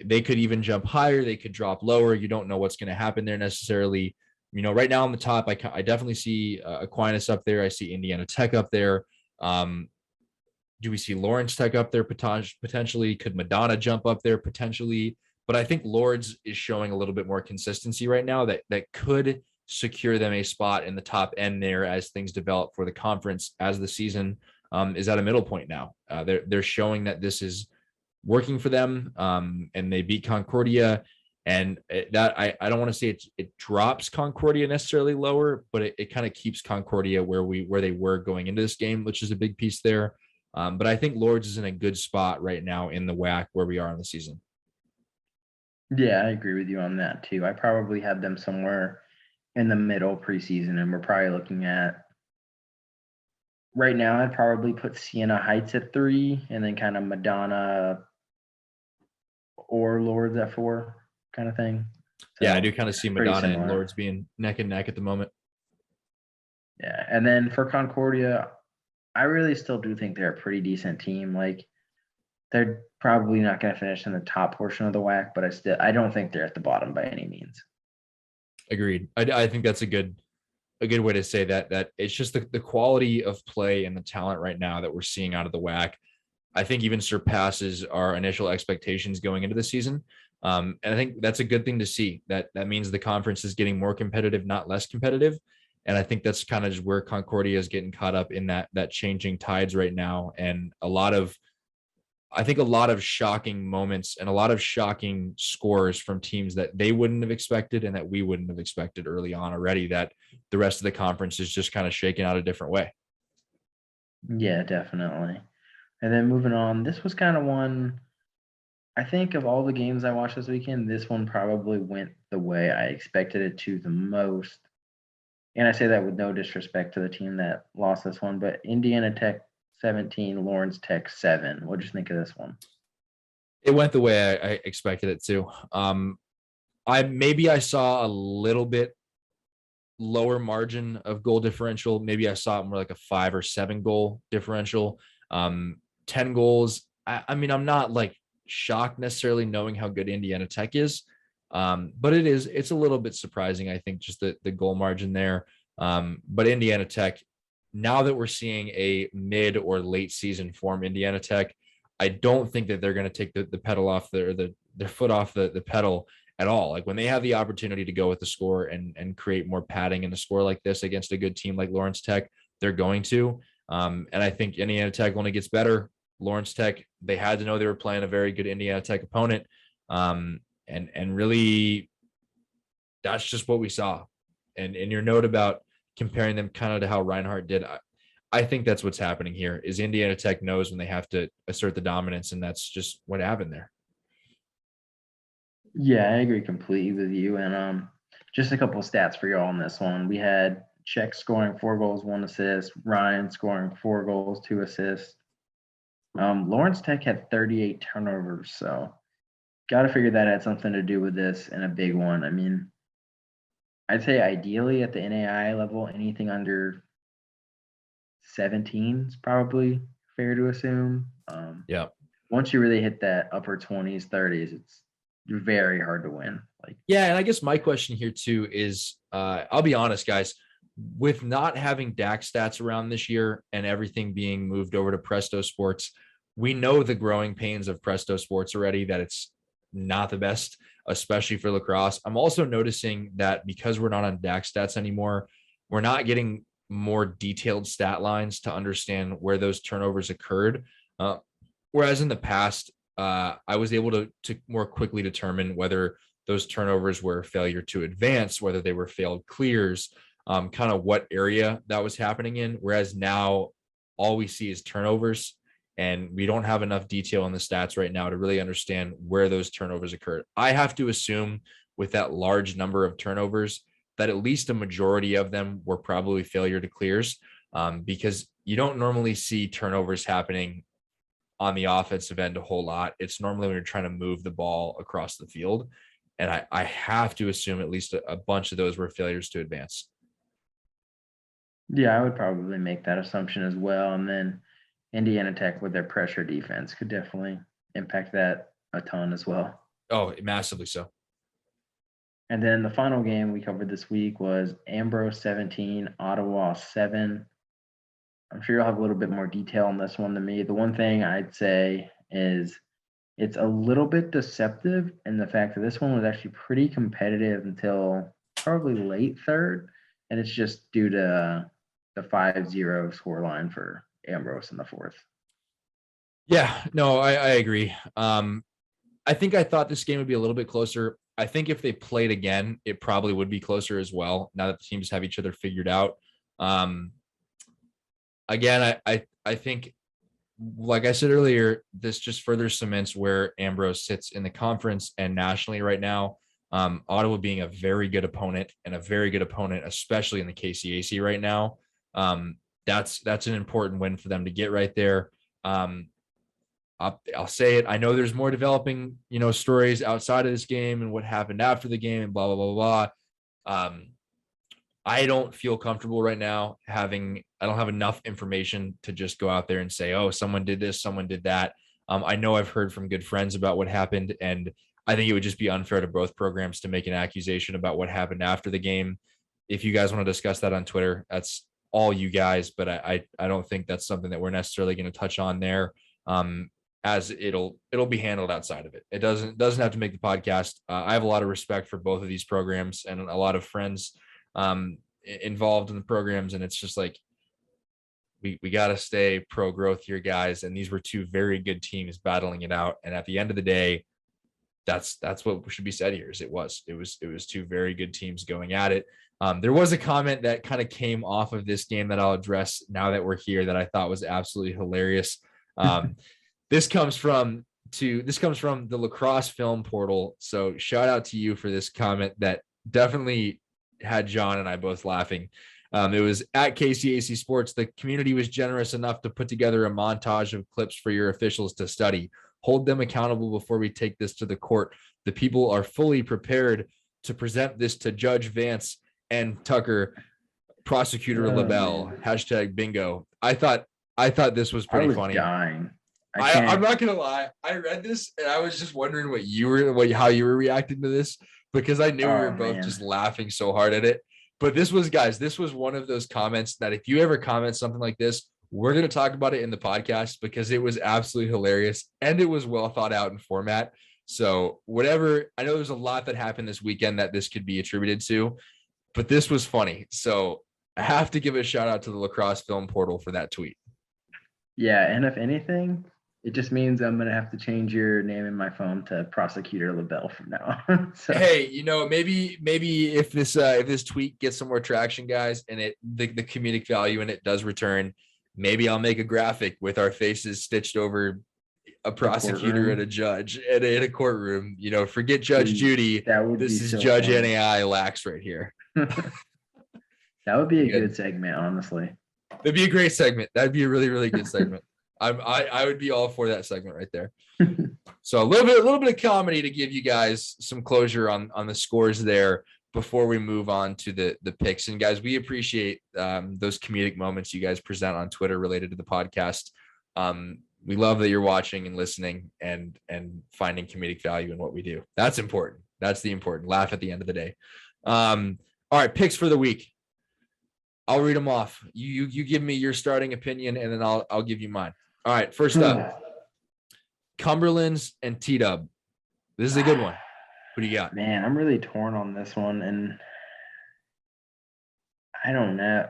they could even jump higher. They could drop lower. You don't know what's going to happen there necessarily. Right now on the top, I definitely see Aquinas up there. I see Indiana Tech up there. Do we see Lawrence Tech up there potentially? Could Madonna jump up there potentially? But I think Lords is showing a little bit more consistency right now that could secure them a spot in the top end there as things develop for the conference, as the season is at a middle point now. They're showing that this is working for them, and they beat Concordia. And I don't want to say it drops Concordia necessarily lower, but it kind of keeps Concordia where they were going into this game, which is a big piece there. But I think Lords is in a good spot right now in the WAC where we are in the season. Yeah, I agree with you on that too. I probably had them somewhere in the middle preseason, and we're probably looking at right now. I'd probably put Siena Heights at 3, and then kind of Madonna or Lords at 4, kind of thing. Yeah, I So do kind of see pretty Madonna and similar. Lords being neck and neck at the moment. Yeah, and then for Concordia, I really still do think they're a pretty decent team. Like they're probably not going to finish in the top portion of the WAC, but I don't think they're at the bottom by any means. Agreed. I think that's a good way to say that it's just the quality of play and the talent right now that we're seeing out of the WAC. I think even surpasses our initial expectations going into the season. And I think that's a good thing to see. That means the conference is getting more competitive, not less competitive. And I think that's kind of just where Concordia is getting caught up in that changing tides right now. And I think a lot of shocking moments and a lot of shocking scores from teams that they wouldn't have expected and that we wouldn't have expected early on already, that the rest of the conference is just kind of shaking out a different way. Yeah, definitely. And then moving on, this was kind of one. I think of all the games I watched this weekend, this one probably went the way I expected it to the most. And I say that with no disrespect to the team that lost this one, but Indiana Tech 17, Lawrence Tech 7. What'd you think of this one? It went the way I expected it to. I saw a little bit lower margin of goal differential. Maybe I saw it more like a 5 or 7 goal differential. 10 goals. I mean, I'm not like shocked necessarily knowing how good Indiana Tech is. But it's a little bit surprising, I think, just the goal margin there. But Indiana Tech, now that we're seeing a mid or late season form Indiana Tech, I don't think that they're going to take the pedal off their foot off the pedal at all. Like when they have the opportunity to go with the score and create more padding in a score like this against a good team like Lawrence Tech, they're going to. And I think Indiana Tech only gets better. Lawrence Tech, they had to know they were playing a very good Indiana Tech opponent. And really that's just what we saw. And your note about comparing them kind of to how Reinhardt did, I think that's what's happening here is Indiana Tech knows when they have to assert the dominance, and that's just what happened there. Yeah, I agree completely with you. And just a couple of stats for y'all on this one. We had Czech scoring 4 goals, 1 assist, Ryan scoring 4 goals, 2 assists. Lawrence Tech had 38 turnovers, so got to figure that had something to do with this and a big one. I mean, I'd say ideally at the NAI level, anything under 17 is probably fair to assume. Yeah. Once you really hit that upper 20s, 30s, it's very hard to win. Like, yeah, and I guess my question here too is, I'll be honest, guys, with not having DAX stats around this year and everything being moved over to Presto Sports, we know the growing pains of Presto Sports already, that it's not the best, especially for lacrosse. I'm also noticing that because we're not on DAX stats anymore, we're not getting more detailed stat lines to understand where those turnovers occurred. Whereas in the past, I was able to more quickly determine whether those turnovers were a failure to advance, whether they were failed clears, kind of what area that was happening in. Whereas now all we see is turnovers, and we don't have enough detail in the stats right now to really understand where those turnovers occurred. I have to assume with that large number of turnovers that at least a majority of them were probably failure to clears, because you don't normally see turnovers happening on the offensive end a whole lot. It's normally when you're trying to move the ball across the field. And I have to assume at least a bunch of those were failures to advance. yeah, I would probably make that assumption as well. And then Indiana Tech with their pressure defense could definitely impact that a ton as well. Oh, massively so. And then the final game we covered this week was Ambrose 17, Ottawa 7. I'm sure you'll have a little bit more detail on this one than me. The one thing I'd say is it's a little bit deceptive in the fact that this one was actually pretty competitive until probably late third. And it's just due to the 5-0 scoreline for Ambrose in the fourth. Yeah, no, I agree. I think I thought this game would be a little bit closer. I think if they played again, it probably would be closer as well. Now that the teams have each other figured out. Again, I think, like I said earlier, this just further cements where Ambrose sits in the conference and nationally right now. Ottawa being a very good opponent and a very good opponent, especially in the KCAC right now. That's an important win for them to get right there. I'll say it. I know there's more developing, stories outside of this game and what happened after the game and blah, blah, blah, blah. I don't feel comfortable right now I don't have enough information to just go out there and say, oh, someone did this, someone did that. I know I've heard from good friends about what happened, and I think it would just be unfair to both programs to make an accusation about what happened after the game. If you guys want to discuss that on Twitter, that's all you guys, but I don't think that's something that we're necessarily going to touch on there. As it'll be handled outside of it. It doesn't have to make the podcast. I have a lot of respect for both of these programs and a lot of friends involved in the programs, and it's just like we got to stay pro growth here, guys. And these were two very good teams battling it out. And at the end of the day, that's what should be said here. Is it was two very good teams going at it. There was a comment that kind of came off of this game that I'll address now that we're here that I thought was absolutely hilarious. This comes from the Lacrosse Film Portal. So shout out to you for this comment that definitely had John and I both laughing. It was at KCAC Sports. The community was generous enough to put together a montage of clips for your officials to study. Hold them accountable before we take this to the court. The people are fully prepared to present this to Judge Vance and Tucker, Prosecutor LaBelle. # bingo. I thought this was pretty funny. Dying. I'm not gonna lie. I read this and I was just wondering how you were reacting to this, because I knew we were both just laughing so hard at it. But this was one of those comments that if you ever comment something like this, we're going to talk about it in the podcast, because it was absolutely hilarious and it was well thought out in format. So whatever, I know there's a lot that happened this weekend that this could be attributed to, but this was funny. So I have to give a shout out to the Lacrosse Film Portal for that tweet. Yeah. And if anything, it just means I'm going to have to change your name in my phone to Prosecutor LaBelle from now on. So. Hey, maybe if this tweet gets some more traction, guys, and the comedic value in it does return, maybe I'll make a graphic with our faces stitched over a prosecutor and a judge in a courtroom. Forget Judge Judy. This is so Judge Naia Lax right here. That would be a good segment, honestly. That'd be a great segment. That'd be a really, really good segment. I would be all for that segment right there. So a little bit of comedy to give you guys some closure on the scores there before we move on to the picks. And guys, we appreciate those comedic moments you guys present on Twitter related to the podcast. We love that you're watching and listening and finding comedic value in what we do. That's important. That's the important laugh at the end of the day. All right, picks for the week. I'll read them off. You give me your starting opinion, and then I'll give you mine. All right, first up, Cumberlands and T-Dub. This is a good one. What do you got? Man, I'm really torn on this one, and I don't know.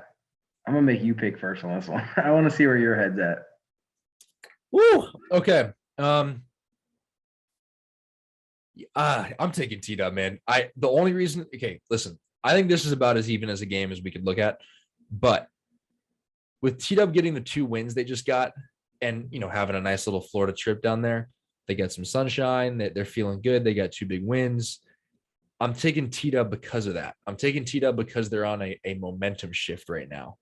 I'm going to make you pick first on this one. I want to see where your head's at. Woo! Okay. I'm taking T-Dub, man. The only reason – okay, listen. I think this is about as even as a game as we could look at. But with T-Dub getting the 2 wins they just got and, having a nice little Florida trip down there, they got some sunshine. They're feeling good. They got 2 big wins. I'm taking T-Dub because of that. I'm taking T-Dub because they're on a momentum shift right now.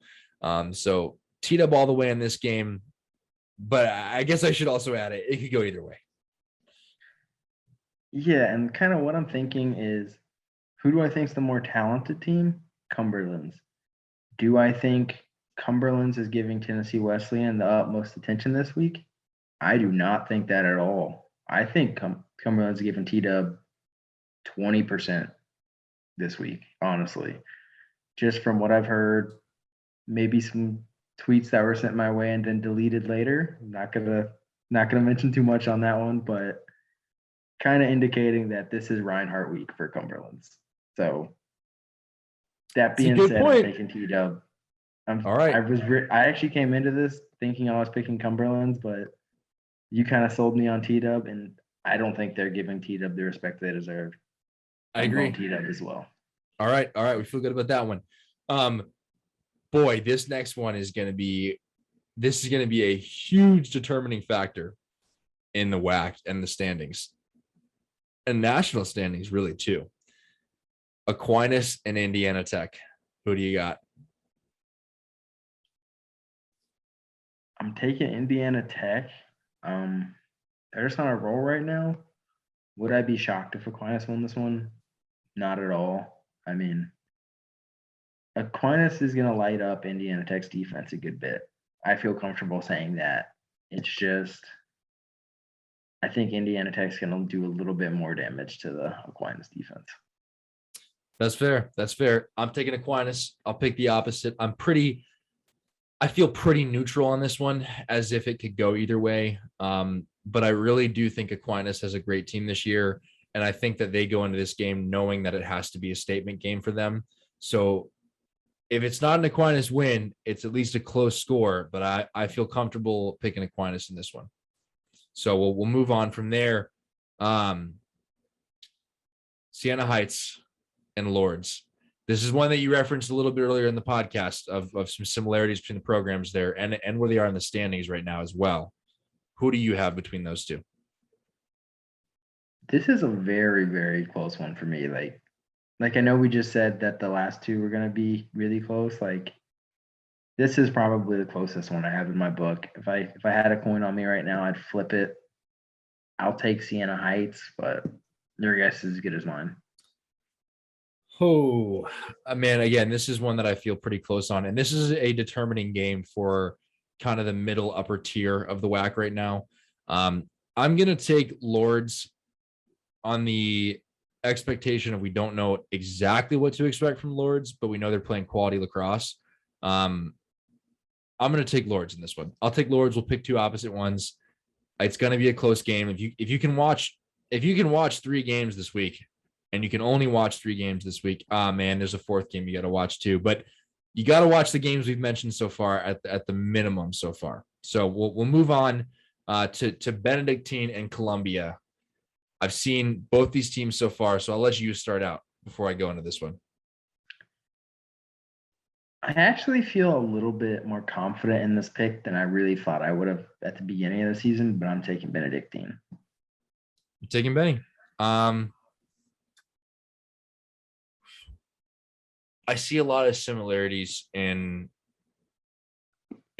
So T-Dub all the way in this game. But I guess I should also add it could go either way. Yeah, and kind of what I'm thinking is, who do I think is the more talented team? Cumberlands. Do I think Cumberlands is giving Tennessee Wesleyan the utmost attention this week? I do not think that at all. I think Cumberland's giving T-Dub 20% this week, honestly. Just from what I've heard, maybe some tweets that were sent my way and then deleted later. I'm not gonna mention too much on that one, but kind of indicating that this is Reinhardt week for Cumberlands. So that being said, I'm taking T-Dub. All right. I actually came into this thinking I was picking Cumberlands, but you kind of sold me on T-Dub, and I don't think they're giving T-Dub the respect they deserve. I I'm agree. going teed up as well. All right. We feel good about that one. Boy, this next one is going to be a huge determining factor in the WAC and the standings and national standings, really, too. Aquinas and Indiana Tech. Who do you got? I'm taking Indiana Tech. They're just on a roll right now. Would I be shocked if Aquinas won this one? Not at all. I mean, Aquinas is going to light up Indiana Tech's defense a good bit. I feel comfortable saying that. It's just, I think Indiana Tech's going to do a little bit more damage to the Aquinas defense. That's fair. I'm taking Aquinas. I'll pick the opposite. I feel pretty neutral on this one, as if it could go either way. But I really do think Aquinas has a great team this year. And I think that they go into this game knowing that it has to be a statement game for them. So if it's not an Aquinas win, it's at least a close score. But I feel comfortable picking Aquinas in this one. So we'll move on from there. Siena Heights and Lords. This is one that you referenced a little bit earlier in the podcast of some similarities between the programs there and where they are in the standings right now as well. Who do you have between those two? This is a very, very close one for me. Like I know we just said that the last two were going to be really close. Like, this is probably the closest one I have in my book. If I had a coin on me right now, I'd flip it. I'll take Siena Heights, but your guess is as good as mine. Oh, man, again, this is one that I feel pretty close on. And this is a determining game for kind of the middle upper tier of the WAC right now. I'm going to take Lords on the expectation of we don't know exactly what to expect from Lords, but we know they're playing quality lacrosse. I'm going to take Lords in this one. I'll take Lords. We'll pick two opposite ones. It's going to be a close game. If you can watch 3 games this week, and you can only watch 3 games this week, man, there's a 4th game you got to watch too. But you got to watch the games we've mentioned so far at the minimum so far. So we'll move on to Benedictine and Columbia. I've seen both these teams so far, so I'll let you start out before I go into this one. I actually feel a little bit more confident in this pick than I really thought I would have at the beginning of the season, but I'm taking Benedictine. I'm taking Benny. I see a lot of similarities in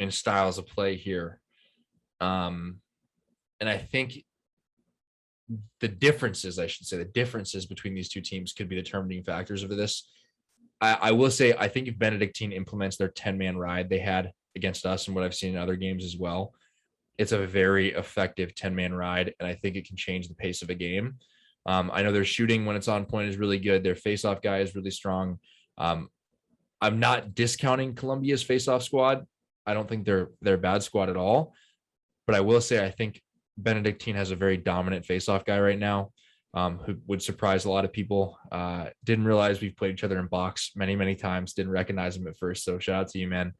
styles of play here. And I think the differences between these two teams could be determining factors of this. I will say, I think if Benedictine implements their 10-man ride they had against us and what I've seen in other games as well, it's a very effective 10-man ride, and I think it can change the pace of a game. I know their shooting when it's on point is really good. Their face-off guy is really strong. I'm not discounting Columbia's face-off squad. I don't think they're a bad squad at all. But I will say I think Benedictine has a very dominant face-off guy right now, who would surprise a lot of people. Didn't realize we've played each other in box many, many times. Didn't recognize him at first. So shout out to you, man.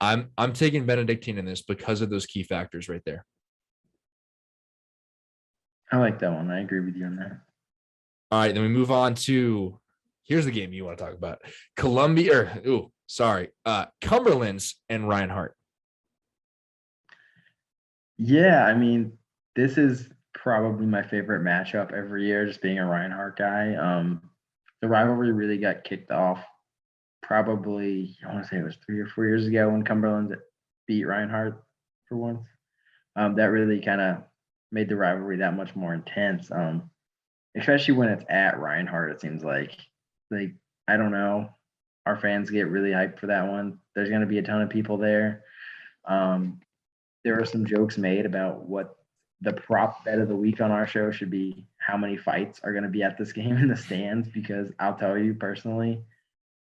I'm taking Benedictine in this because of those key factors right there. I like that one. I agree with you on that. All right, then we move on to here's the game you want to talk about. Cumberlands and Reinhardt. Yeah, I mean, this is probably my favorite matchup every year, just being a Reinhardt guy. The rivalry really got kicked off probably, I want to say it was 3 or 4 years ago when Cumberland beat Reinhardt for once. That really kind of made the rivalry that much more intense. Especially when it's at Reinhardt, it seems like I don't know, our fans get really hyped for that one. There's going to be a ton of people there. There were some jokes made about what the prop bet of the week on our show should be, how many fights are going to be at this game in the stands, because I'll tell you personally,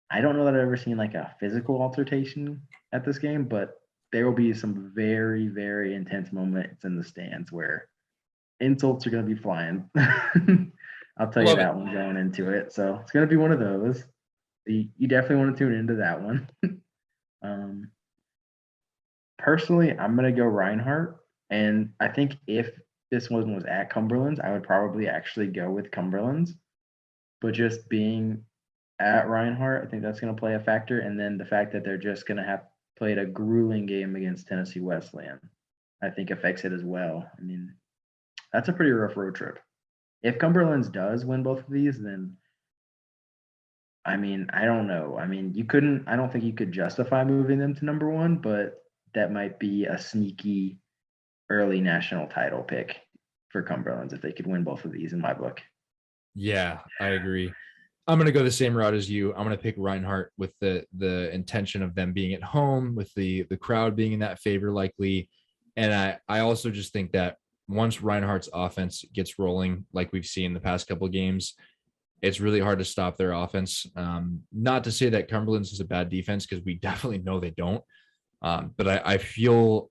I don't know that I've ever seen like a physical altercation at this game, but there will be some very, very intense moments in the stands where insults are going to be flying. I'll tell you that one going into it. So it's going to be one of those. You definitely want to tune into that one. Personally, I'm going to go Reinhardt. And I think if this one was at Cumberland's, I would probably actually go with Cumberland's. but just being at Reinhardt, I think that's going to play a factor. And then the fact that they're just going to have played a grueling game against Tennessee Wesleyan, I think affects it as well. I mean, that's a pretty rough road trip. If Cumberland's does win both of these, then I mean, I don't know. I mean, I don't think you could justify moving them to number one, but that might be a sneaky early national title pick for Cumberland's if they could win both of these in my book. Yeah, I agree. I'm going to go the same route as you. I'm going to pick Reinhardt with the intention of them being at home, with the crowd being in that favor likely. And I also just think that once Reinhardt's offense gets rolling, like we've seen the past couple of games, it's really hard to stop their offense. Not to say that Cumberland's is a bad defense, because we definitely know they don't. But I feel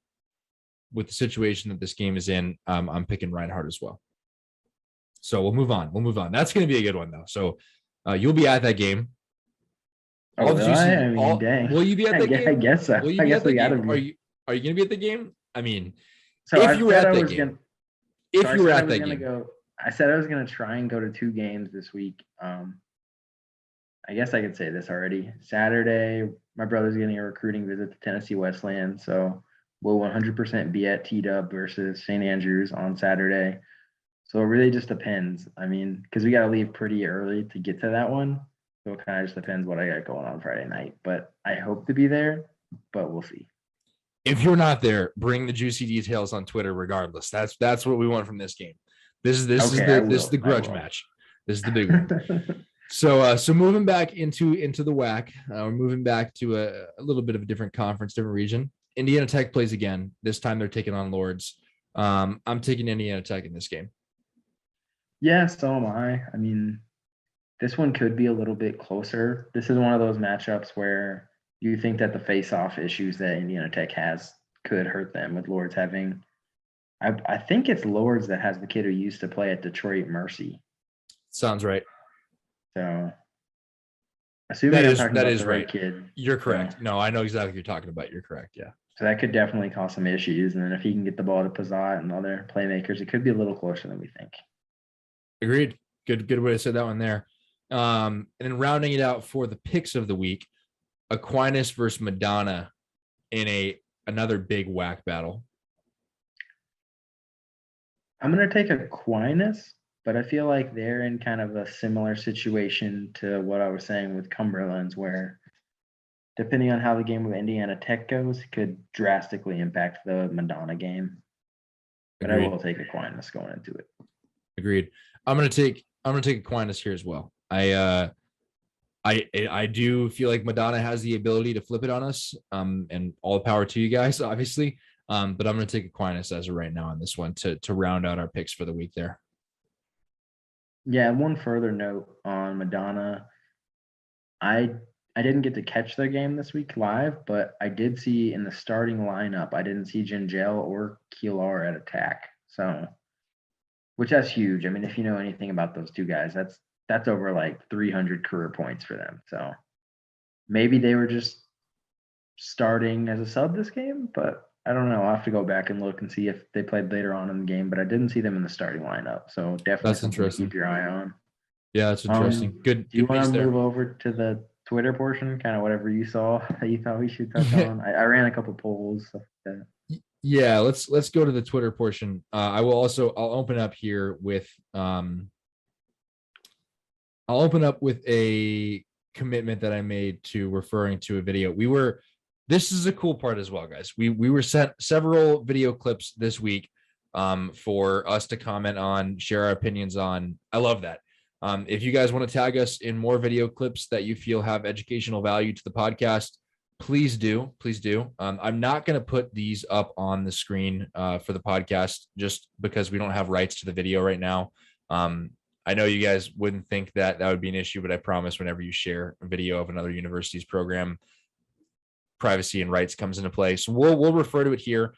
with the situation that this game is in, I'm picking Reinhardt as well. So we'll move on. That's going to be a good one, though. So you'll be at that game. Oh, really? I mean, dang. Will you be at that game? I guess so. Will you be at the game? Are you going to be at the game? I mean, so if you were at that game. If you were at that game. I said I was going to try and go to 2 games this week. I guess I could say this already. Saturday, my brother's getting a recruiting visit to Tennessee Wesleyan, so we'll 100% be at T-Dub versus St. Andrews on Saturday. So it really just depends. I mean, because we got to leave pretty early to get to that one. So it kind of just depends what I got going on Friday night. But I hope to be there, but we'll see. If you're not there, bring the juicy details on Twitter regardless. That's what we want from this game. This is the grudge match. This is the big one. So moving back into the WAC, we're moving back to a little bit of a different conference, different region. Indiana Tech plays again. This time they're taking on Lourdes. I'm taking Indiana Tech in this game. Yeah, so am I. I mean, this one could be a little bit closer. This is one of those matchups where you think that the face-off issues that Indiana Tech has could hurt them, with Lourdes having – I think it's Lourdes that has the kid who used to play at Detroit Mercy. Sounds right. So, assuming that is right. Kid. You're correct. So, no, I know exactly what you're talking about. You're correct, yeah. So that could definitely cause some issues. And then if he can get the ball to Pizzat and other playmakers, it could be a little closer than we think. Agreed. Good way to say that one there. And then rounding it out for the picks of the week, Aquinas versus Madonna in another big WAC battle. I'm going to take Aquinas, but I feel like they're in kind of a similar situation to what I was saying with Cumberland's, where depending on how the game with Indiana Tech goes, it could drastically impact the Madonna game. But Agreed. I will take Aquinas going into it. Agreed. I'm gonna take Aquinas here as well. I do feel like Madonna has the ability to flip it on us. And all the power to you guys, obviously. But I'm gonna take Aquinas as of right now on this one to round out our picks for the week there. Yeah, one further note on Madonna. I didn't get to catch their game this week live, but I did see in the starting lineup, I didn't see Gingell or Keelar at attack. So, which that's huge. I mean, if you know anything about those two guys, that's over like 300 career points for them. So maybe they were just starting as a sub this game, but I don't know. I'll have to go back and look and see if they played later on in the game, but I didn't see them in the starting lineup. So definitely that's interesting. To keep your eye on. Yeah, that's interesting. Good. Do you want to move over to the Twitter portion, kind of whatever you saw that you thought we should touch on? I ran a couple polls. Stuff like that. Yeah, let's go to the Twitter portion. I'll open up here with I'll open up with a commitment that I made to referring to a video. This is a cool part as well, guys. We were sent several video clips this week for us to comment on, share our opinions on. I love that. If you guys want to tag us in more video clips that you feel have educational value to the podcast, please do. I'm not going to put these up on the screen for the podcast just because we don't have rights to the video right now. I know you guys wouldn't think that would be an issue, but I promise whenever you share a video of another university's program, privacy and rights comes into play. So we'll refer to it here.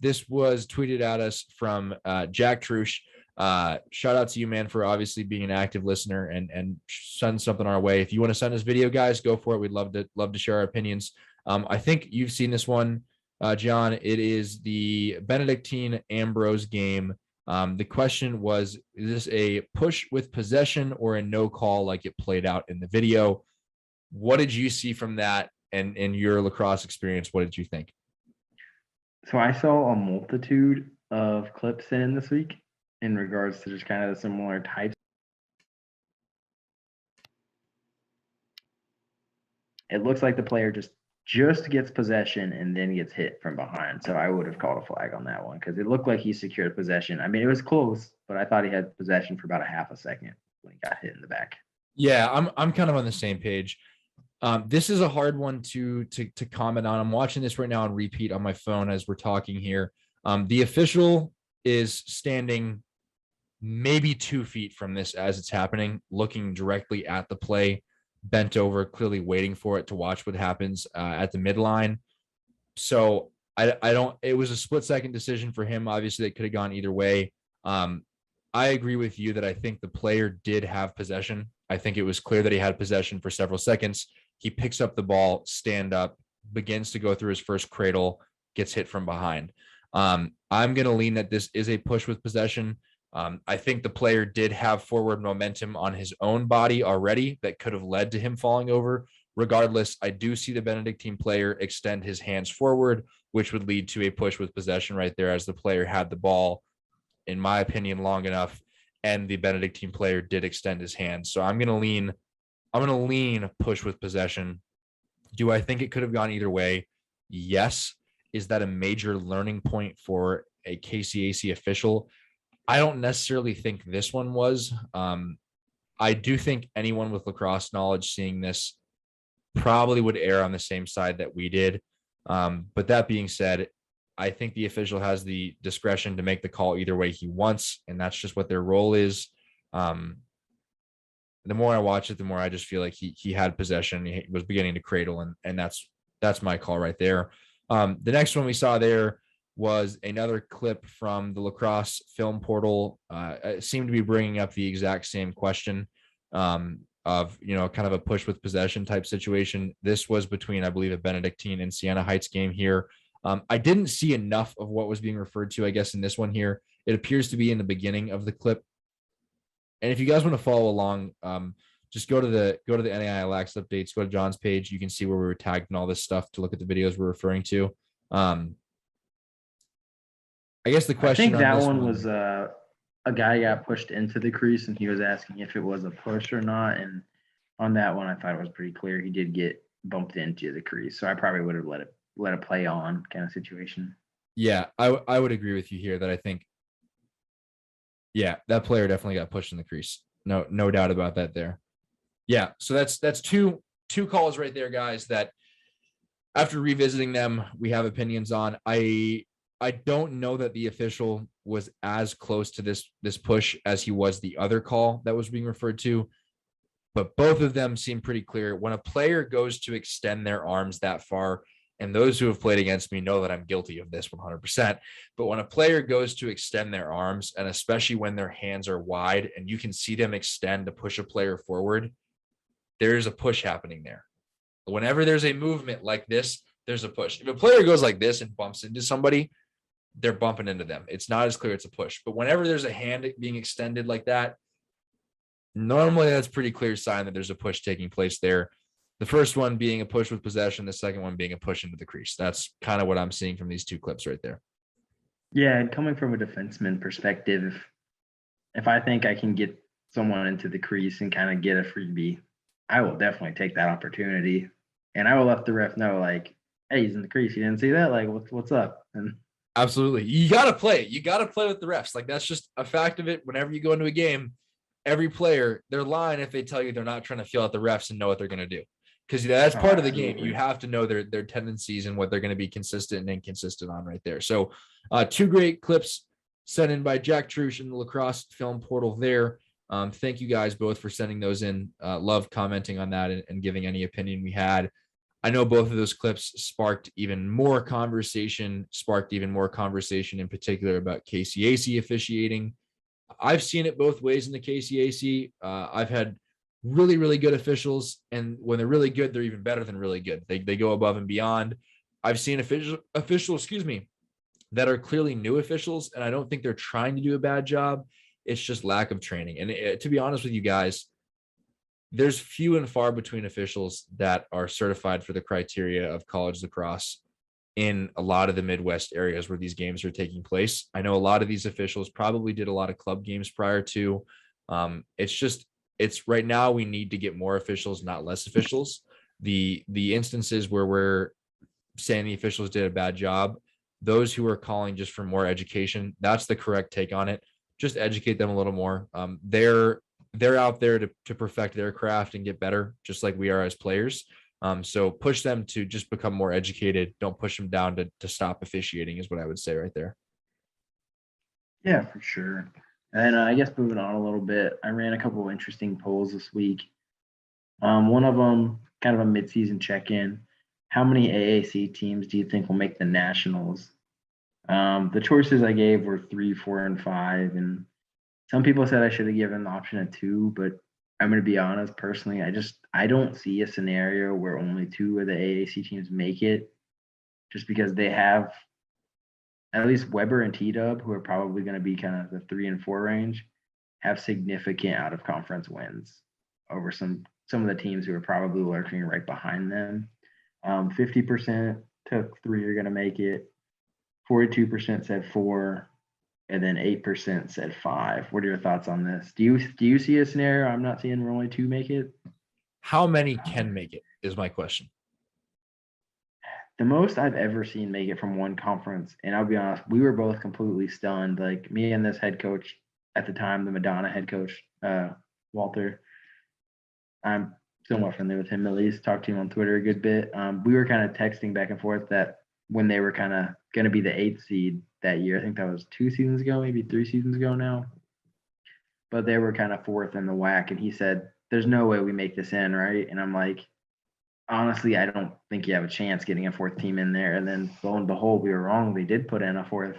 This was tweeted at us from Jack Trush. Shout out to you, man, for obviously being an active listener and send something our way. If you want to send us video, guys, go for it. We'd love to share our opinions. I think you've seen this one, John. It is the Benedictine Ambrose game The question was, is this a push with possession or a no call like it played out in the video? What did you see from that? And in your lacrosse experience, what did you think? So I saw a multitude of clips in this week in regards to just kind of the similar types. It looks like the player just gets possession and then gets hit from behind. So I would have called a flag on that one because it looked like he secured possession. I mean, it was close, but I thought he had possession for about a half a second when he got hit in the back. Yeah, I'm kind of on the same page. This is a hard one to comment on. I'm watching this right now on repeat on my phone as we're talking here. The official is standing maybe 2 feet from this as it's happening, looking directly at the play, bent over, clearly waiting for it to watch what happens at the midline. So I don't. It was a split-second decision for him. Obviously, it could have gone either way. I agree with you that I think the player did have possession. I think it was clear that he had possession for several seconds. He picks up the ball, stand up, begins to go through his first cradle, gets hit from behind. I'm going to lean that this is a push with possession. I think the player did have forward momentum on his own body already that could have led to him falling over. Regardless, I do see the Benedictine player extend his hands forward, which would lead to a push with possession right there as the player had the ball, in my opinion, long enough, and the Benedictine player did extend his hands. So I'm going to lean push with possession. Do I think it could have gone either way? Yes. Is that a major learning point for a KCAC official? I don't necessarily think this one was. I do think anyone with lacrosse knowledge seeing this probably would err on the same side that we did. But that being said, I think the official has the discretion to make the call either way he wants, and that's just what their role is. The more I watch it, the more I just feel like he had possession. He was beginning to cradle, and that's my call right there. The next one we saw there was another clip from the lacrosse film portal. It seemed to be bringing up the exact same question of, kind of a push with possession type situation. This was between, I believe, a Benedictine and Siena Heights game here. I didn't see enough of what was being referred to, I guess, in this one here. It appears to be in the beginning of the clip. And if you guys want to follow along, just go to the Naia Lax updates, go to John's page. You can see where we were tagged and all this stuff to look at the videos we're referring to. I guess the question I think that one was a guy got pushed into the crease and he was asking if it was a push or not. And on that one, I thought it was pretty clear he did get bumped into the crease. So I probably would have let it play on kind of situation. Yeah, I would agree with you here that I think, yeah, that player definitely got pushed in the crease. No doubt about that there. Yeah, so that's two calls right there, guys, that after revisiting them, we have opinions on. I don't know that the official was as close to this push as he was the other call that was being referred to, but both of them seem pretty clear. When a player goes to extend their arms that far, and those who have played against me know that I'm guilty of this 100%, but when a player goes to extend their arms, and especially when their hands are wide and you can see them extend to push a player forward, there's a push happening there. Whenever there's a movement like this, there's a push. If a player goes like this and bumps into somebody, they're bumping into them. It's not as clear it's a push. But whenever there's a hand being extended like that, normally that's a pretty clear sign that there's a push taking place there. The first one being a push with possession, the second one being a push into the crease. That's kind of what I'm seeing from these two clips right there. Yeah, and coming from a defenseman perspective, if I think I can get someone into the crease and kind of get a freebie, I will definitely take that opportunity. And I will let the ref know, like, hey, he's in the crease. You didn't see that? Like, what's up? And absolutely. You got to play it. You got to play with the refs. Like, that's just a fact of it. Whenever you go into a game, every player, they're lying if they tell you they're not trying to feel out the refs and know what they're going to do. Because that's part of the game. You have to know their tendencies and what they're going to be consistent and inconsistent on right there. So two great clips sent in by Jack Trush in the lacrosse film portal there. Thank you guys both for sending those in. Love commenting on that and giving any opinion we had. I know both of those clips sparked even more conversation in particular about KCAC officiating. I've seen it both ways in the KCAC. I've had really, really good officials, and when they're really good, they're even better than really good. They go above and beyond. I've seen officials, that are clearly new officials, and I don't think they're trying to do a bad job. It's just lack of training. And to be honest with you guys, there's few and far between officials that are certified for the criteria of college lacrosse in a lot of the Midwest areas where these games are taking place. I know a lot of these officials probably did a lot of club games prior to. It's right now we need to get more officials, not less officials. The instances where we're saying the officials did a bad job, those who are calling just for more education, that's the correct take on it. Just educate them a little more. They're out there to perfect their craft and get better, just like we are as players. So push them to just become more educated. Don't push them down to stop officiating is what I would say right there. Yeah, for sure. And I guess moving on a little bit, I ran a couple of interesting polls this week. One of them, kind of a midseason check-in. How many AAC teams do you think will make the nationals? The choices I gave were 3, 4, and 5, and some people said I should have given the option of 2, but I'm going to be honest. Personally, I don't see a scenario where only 2 of the AAC teams make it, just because they have at least Weber and T-Dub, who are probably going to be kind of the 3 and 4 range, have significant out of conference wins over some of the teams who are probably lurking right behind them. 50% took 3 are going to make it. 42% said 4, and then 8% said 5. What are your thoughts on this? Do you see a scenario I'm not seeing where only 2 make it? How many can make it is my question. The most I've ever seen make it from one conference, and I'll be honest, we were both completely stunned. Like me and this head coach at the time, the Madonna head coach, Walter. I'm somewhat friendly with him at least. Talked to him on Twitter a good bit. We were kind of texting back and forth that when they were kind of going to be the 8th seed that year, I think that was 2 seasons ago, maybe 3 seasons ago now. But they were kind of 4th in the WAC, and he said, "There's no way we make this in, right?" And I'm like, honestly, I don't think you have a chance getting a 4th team in there. And then lo and behold, we were wrong. They did put in a 4th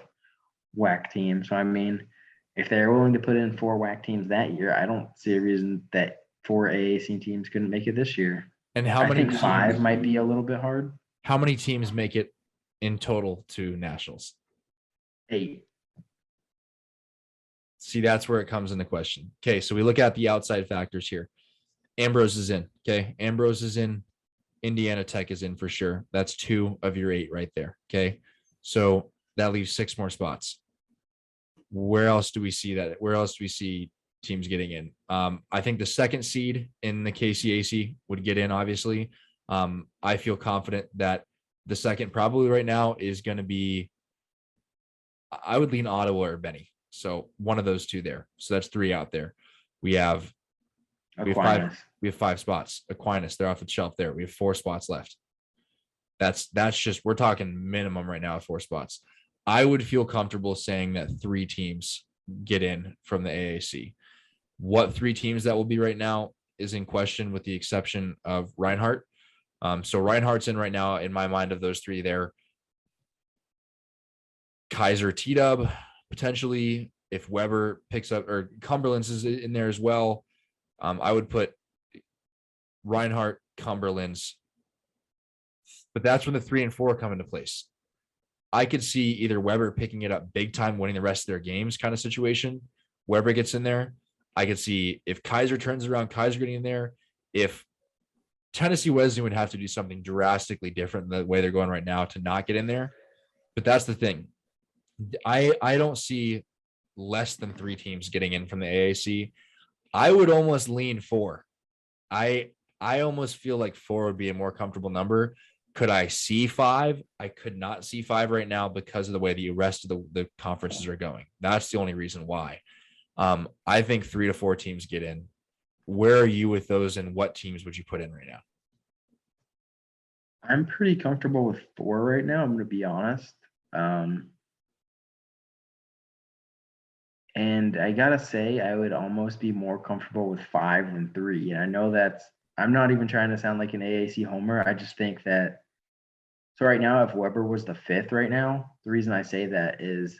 WAC team. So, I mean, if they're willing to put in 4 WAC teams that year, I don't see a reason that 4 AAC teams couldn't make it this year. And how many I think teams, 5 might be a little bit hard. How many teams make it in total to nationals? 8. See, that's where it comes into question. Okay, so we look at the outside factors here. Ambrose is in. Okay, Ambrose is in. Indiana Tech is in for sure. That's 2 of your 8 right there. Okay, so that leaves 6 more spots. Where else do we see that? Where else do we see teams getting in? I think the 2nd seed in the KCAC would get in, obviously. I feel confident that the 2nd probably right now is going to be, I would lean Ottawa or Benny. So one of those 2 there. So that's 3 out there. We have 5 spots. Aquinas, they're off the shelf there. We have 4 spots left. That's just, we're talking minimum right now of 4 spots. I would feel comfortable saying that 3 teams get in from the AAC. What 3 teams that will be right now is in question, with the exception of Reinhardt. So Reinhardt's in right now, in my mind, of those 3 there. Kaiser, T-Dub, potentially, if Weber picks up, or Cumberland's is in there as well. I would put Reinhardt, Cumberland's, but that's when the 3 and 4 come into place. I could see either Weber picking it up big time, winning the rest of their games kind of situation. Weber gets in there. I could see if Kaiser turns around, Kaiser getting in there. If Tennessee Wesleyan would have to do something drastically different than the way they're going right now to not get in there. But that's the thing. I don't see less than 3 teams getting in from the AAC. I would almost lean 4. I almost feel like 4 would be a more comfortable number. Could I see 5? I could not see 5 right now because of the way the rest of the conferences are going. That's the only reason why. I think 3 to 4 teams get in. Where are you with those, and what teams would you put in right now? I'm pretty comfortable with 4 right now. I'm going to be honest. And I gotta say, I would almost be more comfortable with 5 than 3. And I know I'm not even trying to sound like an AAC homer. I just think that, so right now, if Weber was the 5th right now, the reason I say that is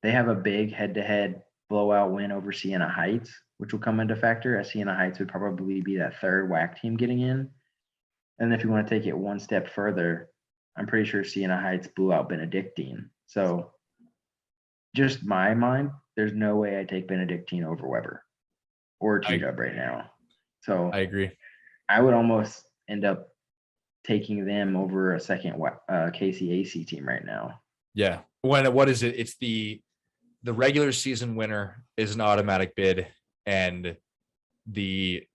they have a big head-to-head blowout win over Siena Heights, which will come into factor, as Siena Heights would probably be that 3rd WAC team getting in. And if you want to take it one step further, I'm pretty sure Siena Heights blew out Benedictine. So just my mind, there's no way I take Benedictine over Weber or T-Dub right now. So I agree. I would almost end up taking them over a second KCAC team right now. Yeah. What is it? It's the regular season winner is an automatic bid, and the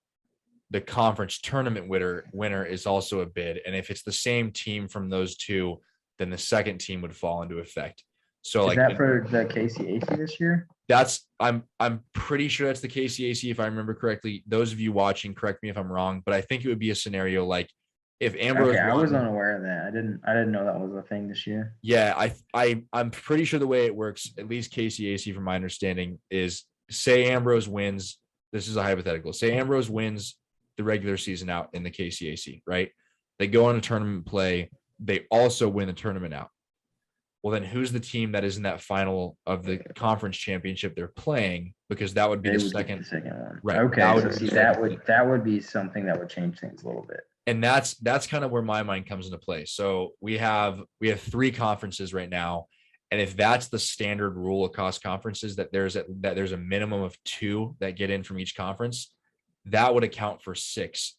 conference tournament winner is also a bid. And if it's the same team from those two, then the second team would fall into effect. So is that for the KCAC this year? That's I'm pretty sure that's the KCAC if I remember correctly. Those of you watching, correct me if I'm wrong, but I think it would be a scenario like if Ambrose. Okay, I was unaware of that. I didn't know that was a thing this year. Yeah, I'm pretty sure the way it works, at least KCAC from my understanding, is say Ambrose wins. This is a hypothetical. Say Ambrose wins the regular season out in the KCAC, right? They go on a tournament play. They also win the tournament out. Well, then who's the team that is in that final of the conference championship they're playing? Because that would be the second one. Right. Okay. So see, that would be something that would change things a little bit. And that's kind of where my mind comes into play. So we have 3 conferences right now. And if that's the standard rule across conferences, that there's a minimum of 2 that get in from each conference, that would account for 6,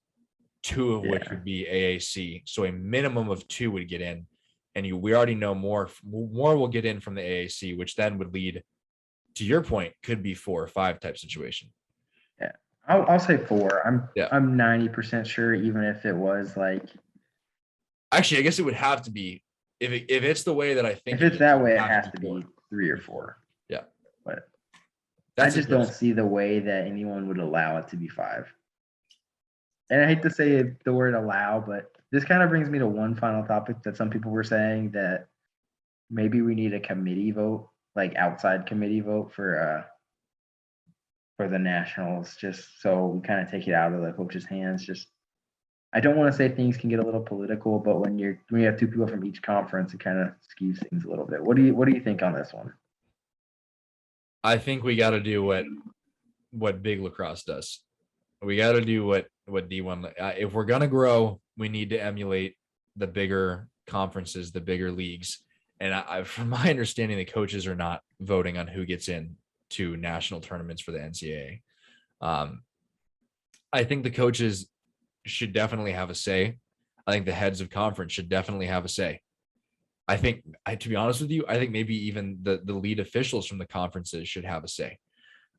2 of which would be AAC. So a minimum of 2 would get in. And we already know more will get in from the AAC, which then would lead, to your point, could be 4 or 5 type situation. Yeah, I'll say 4. I'm 90% sure, even if it was like. Actually, I guess it would have to be if it's the way that I think. If it's that way, it has to be 3 or 4. Yeah, but I just don't see the way that anyone would allow it to be 5. And I hate to say the word allow, but this kind of brings me to one final topic that some people were saying, that maybe we need a committee vote, like outside committee vote for the nationals, just so we kind of take it out of the coach's hands. Just, I don't want to say things can get a little political, but when you have 2 people from each conference, it kind of skews things a little bit. What do you think on this one? I think we got to do what big lacrosse does. We got to do what D1. If we're gonna grow, we need to emulate the bigger conferences, the bigger leagues. And from my understanding, the coaches are not voting on who gets in to national tournaments for the NCAA. I think the coaches should definitely have a say. I think the heads of conference should definitely have a say. I think, to be honest with you, I think maybe even the lead officials from the conferences should have a say.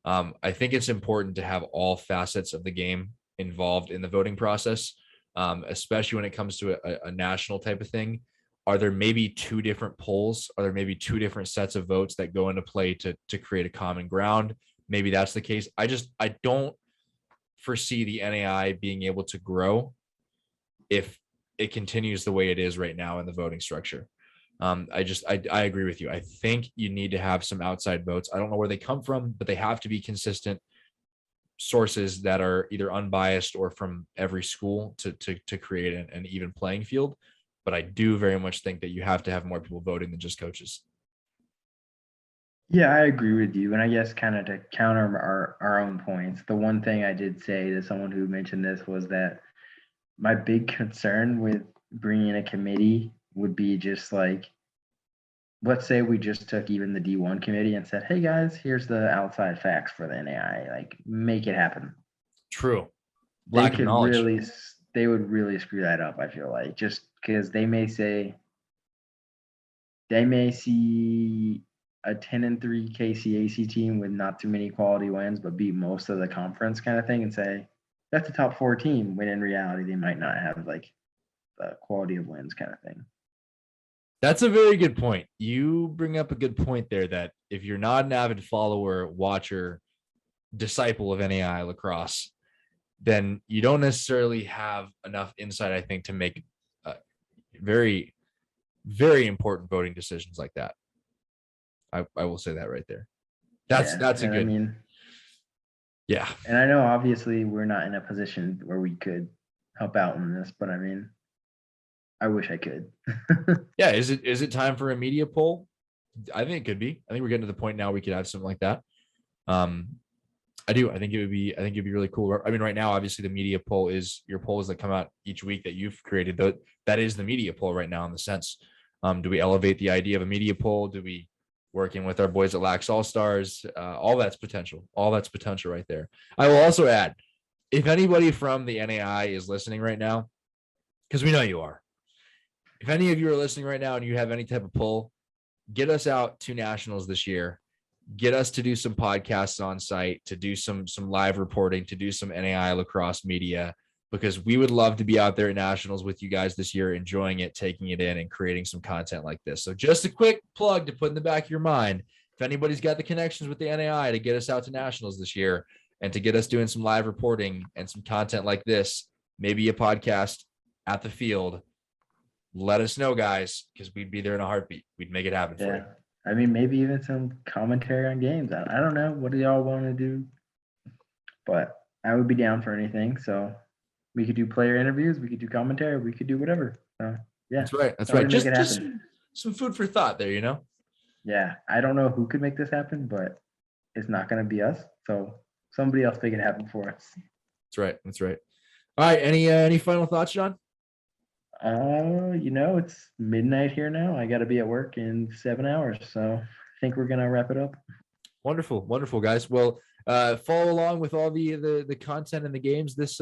I think it's important to have all facets of the game involved in the voting process, especially when it comes to a national type of thing. Are there maybe 2 different polls? Are there maybe 2 different sets of votes that go into play to create a common ground? Maybe that's the case. I don't foresee the NAI being able to grow if it continues the way it is right now in the voting structure. I agree with you. I think you need to have some outside votes. I don't know where they come from, but they have to be consistent sources that are either unbiased or from every school to create an even playing field. But I do very much think that you have to have more people voting than just coaches. Yeah, I agree with you. And I guess kind of to counter our own points, the one thing I did say to someone who mentioned this was that my big concern with bringing in a committee would be just like, let's say we just took even the D1 committee and said, hey guys, here's the outside facts for the NAI, like make it happen. True. They would really screw that up, I feel like, just because they may see a 10-3 KCAC team with not too many quality wins, but beat most of the conference kind of thing and say, that's a top 4 team, when in reality, they might not have like the quality of wins kind of thing. That's a very good point. You bring up a good point there, that if you're not an avid follower, watcher, disciple of NAI lacrosse, then you don't necessarily have enough insight, I think, to make very, very important voting decisions like that. I will say that right there. That's a good. I mean, yeah. And I know obviously we're not in a position where we could help out in this, but I mean, I wish I could. Yeah. Is it time for a media poll? I think it could be. I think we're getting to the point now we could have something like that. I do. I think it'd be really cool. I mean, right now, obviously the media poll is your polls that come out each week that you've created. That is the media poll right now in the sense. Do we elevate the idea of a media poll? Do we working with our boys at Lax All Stars? All that's potential. All that's potential right there. I will also add, if anybody from the NAI is listening right now, because we know you are, if any of you are listening right now and you have any type of pull, get us out to nationals this year. Get us to do some podcasts on site, to do some live reporting, to do some NAI lacrosse media, because we would love to be out there at nationals with you guys this year, enjoying it, taking it in, and creating some content like this. So just a quick plug to put in the back of your mind. If anybody's got the connections with the NAI to get us out to nationals this year and to get us doing some live reporting and some content like this, maybe a podcast at the field, let us know, guys, because we'd be there in a heartbeat. We'd make it happen for you. I mean, maybe even some commentary on games. I don't know. What do y'all want to do? But I would be down for anything. So we could do player interviews. We could do commentary. We could do whatever. So yeah. That's right. That's right. Just some food for thought there, you know? Yeah. I don't know who could make this happen, but it's not going to be us. So somebody else make it happen for us. That's right. That's right. All right. Any final thoughts, John? It's midnight here now. I got to be at work in 7 hours. So I think we're going to wrap it up. Wonderful. Wonderful, guys. Well, follow along with all the content and the games this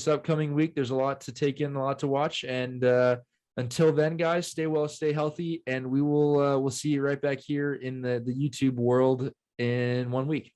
upcoming week. There's a lot to take in, a lot to watch. And until then, guys, stay well, stay healthy, and we'll see you right back here in the YouTube world in 1 week.